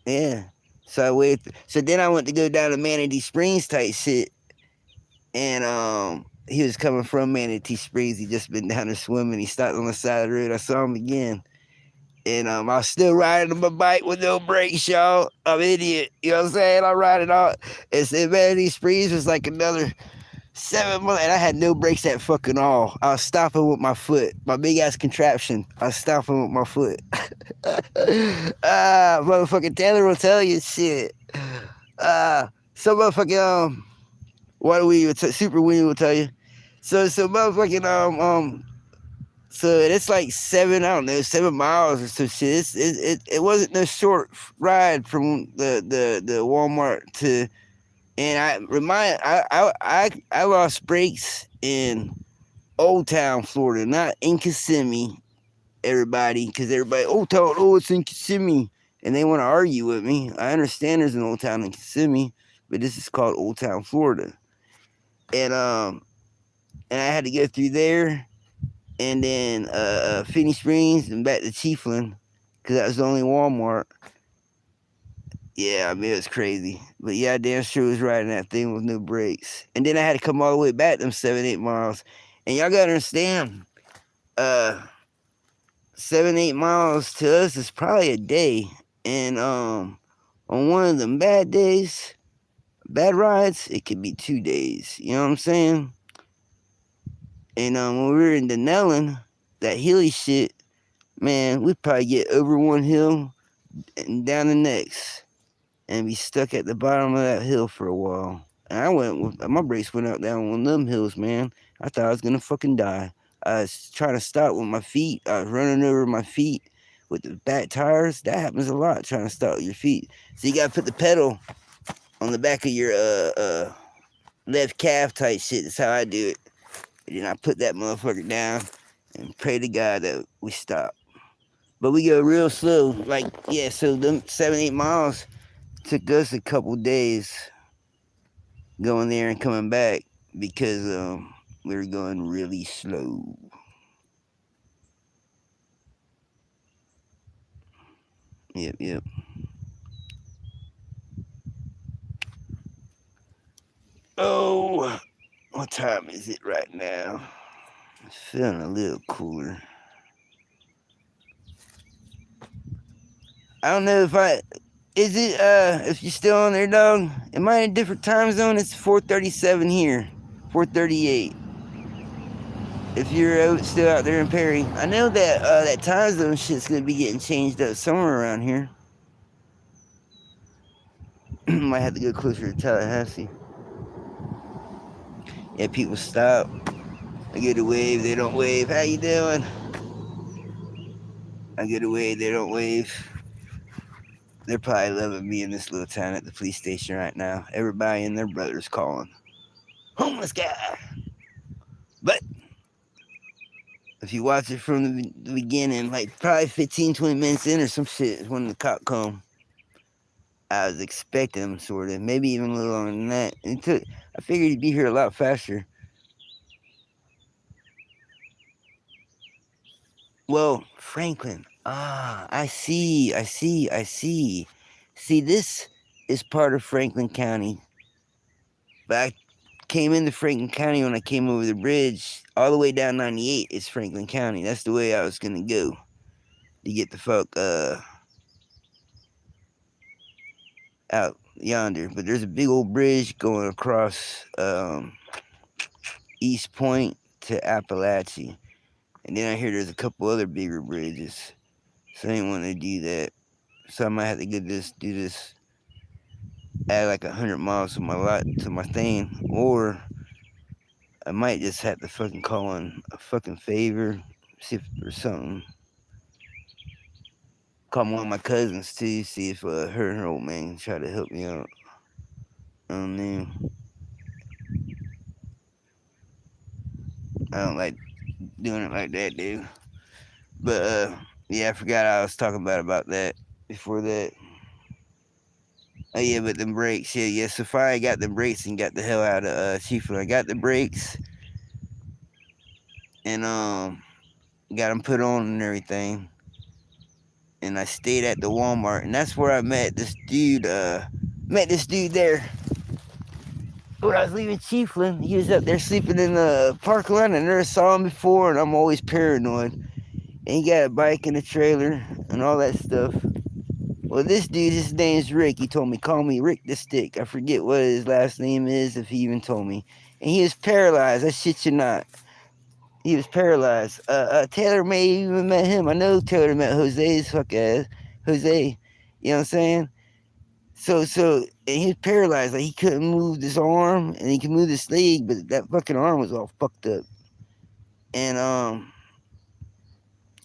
yeah. So I waited. So then I went to go down to Manatee Springs type shit, and he was coming from Manatee Springs. He just been down there swimming. He stopped on the side of the road. I saw him again. And I was still riding on my bike with no brakes, y'all. I'm an idiot. You know what I'm saying? I ride it all. And so Manatee Springs was like another 7 months, and I had no brakes at fucking all. I was stopping with my foot. My big ass contraption. I was stopping with my foot. Motherfucking Taylor will tell you shit. So motherfucking what do we Super Winnie will tell you. So motherfucking so it's like 7 miles or some shit. It wasn't no short ride from the Walmart to, and I lost brakes in Old Town, Florida, not in Kissimmee. Everybody, because everybody, it's in Kissimmee, and they want to argue with me. I understand there's an Old Town in Kissimmee, but this is called Old Town, Florida, and I had to go through there, and then Phoenix Springs and back to Chiefland, because that was the only Walmart. Yeah, I mean, it was crazy. But yeah, I damn sure was riding that thing with no brakes. And then I had to come all the way back them 7-8 miles. And y'all gotta understand, 7-8 miles to us is probably a day. And on one of them bad days, bad rides, it could be 2 days. You know what I'm saying? And when we were in Denellen, that hilly shit, man, we'd probably get over one hill and down the next, and be stuck at the bottom of that hill for a while. And my brakes went out down one of them hills, man. I thought I was gonna fucking die. I was trying to stop with my feet. I was running over my feet with the back tires. That happens a lot, trying to stop with your feet. So you gotta put the pedal on the back of your left calf type shit. That's how I do it. And then I put that motherfucker down and pray to God that we stop. But we go real slow. Like, yeah, so them 7-8 miles took us a couple days going there and coming back because we were going really slow. Yep. Oh, what time is it right now? It's feeling a little cooler. I don't know if if you're still on there, dog. Am I in a different time zone? It's 4:37 here. 4:38. If you're still out there in Perry. I know that that time zone shit's gonna be getting changed up somewhere around here. Might have to go closer to Tallahassee. Yeah, people stop. I get a wave, they don't wave. How you doing? I get a wave, they don't wave. They're probably loving me in this little town at the police station right now. Everybody and their brother's calling. Homeless guy. But if you watch it from the beginning, like probably 15, 20 minutes in or some shit, when the cop come, I was expecting him, sort of, maybe even a little longer than that. I figured he'd be here a lot faster. Well, Franklin. I see. See, this is part of Franklin County. But I came into Franklin County when I came over the bridge. All the way down 98 is Franklin County. That's the way I was gonna go to get the fuck out yonder. But there's a big old bridge going across East Point to Appalachia. And then I hear there's a couple other bigger bridges. So I didn't want to do that. So I might have to do this, add like 100 miles to my thing, or I might just have to fucking call in a fucking favor, see if or something. Call one of my cousins too, see if her and her old man can try to help me out. I don't know. I don't like doing it like that, dude. But yeah, I forgot I was talking about that before that. Oh yeah, but them brakes, yeah. So finally got the brakes and got the hell out of Chiefland. I got the brakes and got them put on and everything. And I stayed at the Walmart, and that's where I met this dude. Met this dude there. When I was leaving Chiefland, he was up there sleeping in the parking lot. I never saw him before, and I'm always paranoid. And he got a bike and a trailer and all that stuff. Well, this dude, his name's Rick. He told me, call me Rick the Stick. I forget what his last name is, if he even told me. And he was paralyzed. I shit you not. He was paralyzed. Taylor may even met him. I know Taylor met Jose's fuck ass. Jose. You know what I'm saying? So, and he was paralyzed. Like, he couldn't move his arm, and he could move his leg, but that fucking arm was all fucked up. And,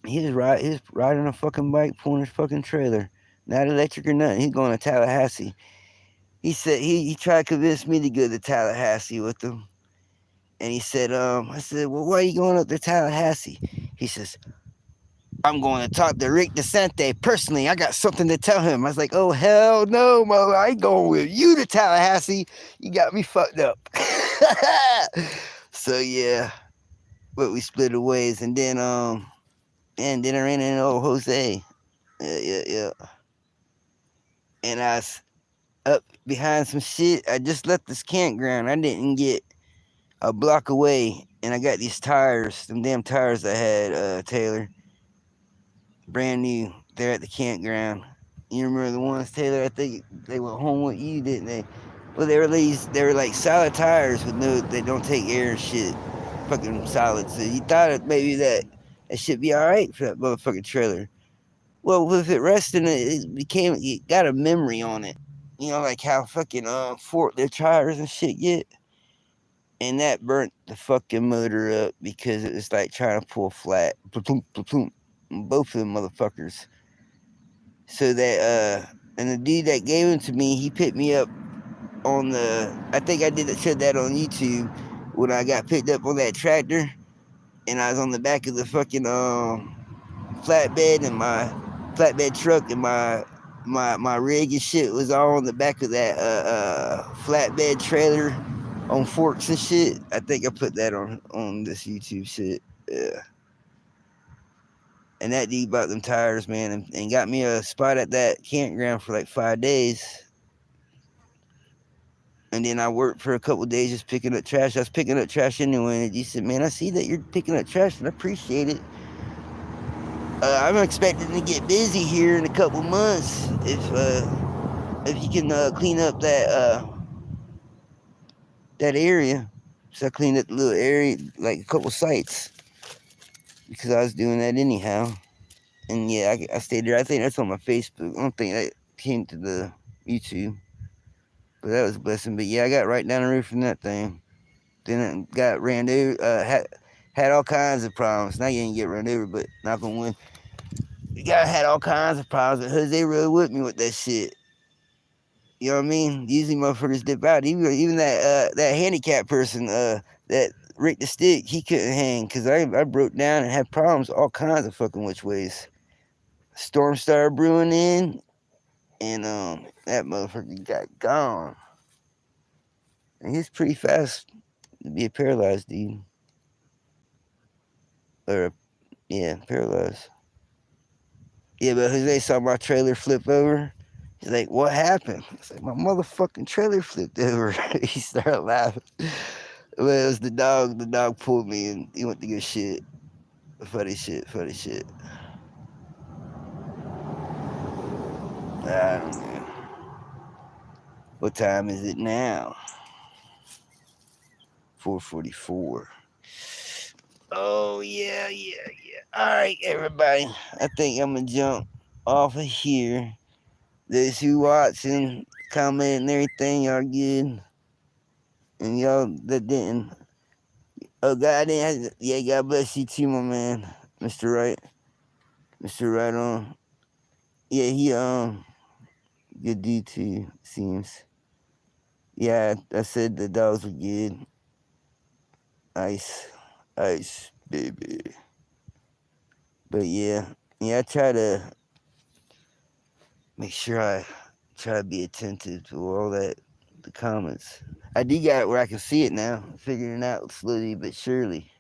he was riding a fucking bike, pulling his fucking trailer. Not electric or nothing. He's going to Tallahassee. He said, he tried to convince me to go to Tallahassee with him. And he said, I said, well, why are you going up to Tallahassee? He says, I'm going to talk to Rick DeSante personally. I got something to tell him. I was like, oh, hell no, mother. I ain't going with you to Tallahassee. You got me fucked up. So, yeah. But we split ways. And then I ran into old Jose. Yeah. And I was up behind some shit. I just left this campground. I didn't get a block away. And I got these tires, them damn tires I had, Taylor. Brand new. They're at the campground. You remember the ones, Taylor? I think they went home with you, didn't they? Well, they were like solid tires they don't take air and shit. Fucking solid. So you thought maybe that should be alright for that motherfucking trailer. Well, with it resting, it got a memory on it. You know, like how fucking forked their tires and shit get. and that burnt the fucking motor up because it was like trying to pull flat. Platoon, platoon. Both of them motherfuckers. So that and the dude that gave him to me, he picked me up on the. I think I said that on YouTube when I got picked up on that tractor, and I was on the back of the fucking flatbed, and my flatbed truck, and my rig and shit was all on the back of that flatbed trailer on forks and shit. I think I put that on this YouTube shit. Yeah. And that dude bought them tires, man, and got me a spot at that campground for like 5 days. And then I worked for a couple of days just picking up trash. I was picking up trash anyway, and he said, "Man, I see that you're picking up trash, and I appreciate it. I'm expecting to get busy here in a couple months if you can clean up that area." So I cleaned up the little area, like a couple sites, because I was doing that anyhow. And yeah, I stayed there. I think that's on my Facebook. I don't think that came to the YouTube, but that was a blessing. But yeah, I got right down the roof from that thing. Then I got ran over. Had all kinds of problems. Now you didn't get run over, but knock on wood. The guy had all kinds of problems, but Jose rode with me with that shit. You know what I mean? Usually motherfuckers dip out. Even that handicapped person that Rick the Stick, he couldn't hang because I broke down and had problems all kinds of fucking which ways. Storm started brewing in, and that motherfucker got gone. And he's pretty fast to be a paralyzed dude. Or yeah, paralyzed. Yeah, but Jose saw my trailer flip over. He's like, "What happened?" I was like, "My motherfucking trailer flipped over." He started laughing. Well, it was the dog. The dog pulled me and he went to get shit. Funny shit, funny shit. I don't know. What time is it now? 4:44. Oh, yeah. All right, everybody. I think I'm going to jump off of here. Those who watching, comment and everything, y'all good. And y'all that didn't. Oh, God didn't. Yeah, God bless you too, my man. Mr. Right. Mr. Right on. Yeah, he, good dude too, seems. Yeah, I said the dogs were good. Ice, baby. But yeah, I try to make sure I try to be attentive to all that, the comments. I do got it where I can see it now, figuring it out slowly but surely.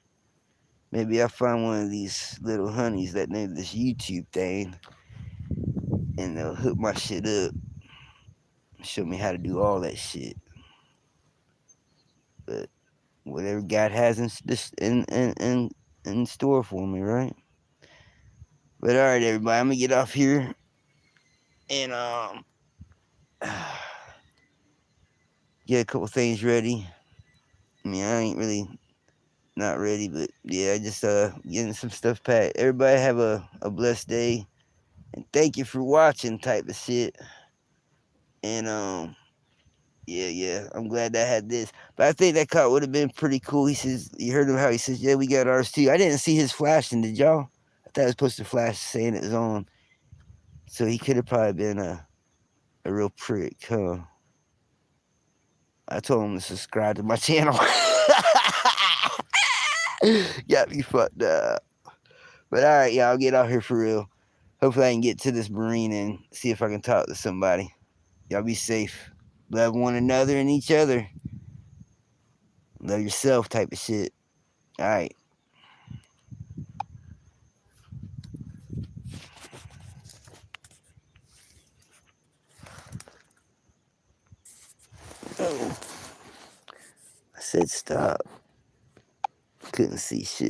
Maybe I'll find one of these little honeys that know this YouTube thing, and they'll hook my shit up, show me how to do all that shit. But whatever God has in store for me, right? But all right, everybody, I'm gonna get off here and get a couple things ready. I mean, I ain't really not ready, but yeah, I just getting some stuff packed. Everybody have a blessed day, and thank you for watching, type of shit. And yeah, I'm glad that I had this. But I think that cut would have been pretty cool. He says, you heard him how he says, yeah, we got ours too. I didn't see his flashing, did y'all? I thought it was supposed to flash saying it was on. So he could have probably been a real prick, huh? I told him to subscribe to my channel. Got me fucked up. But all right, y'all, get out here for real. Hopefully I can get to this marina and see if I can talk to somebody. Y'all be safe. Love one another and each other. Love yourself, type of shit. All right. Oh, I said stop. Couldn't see shit.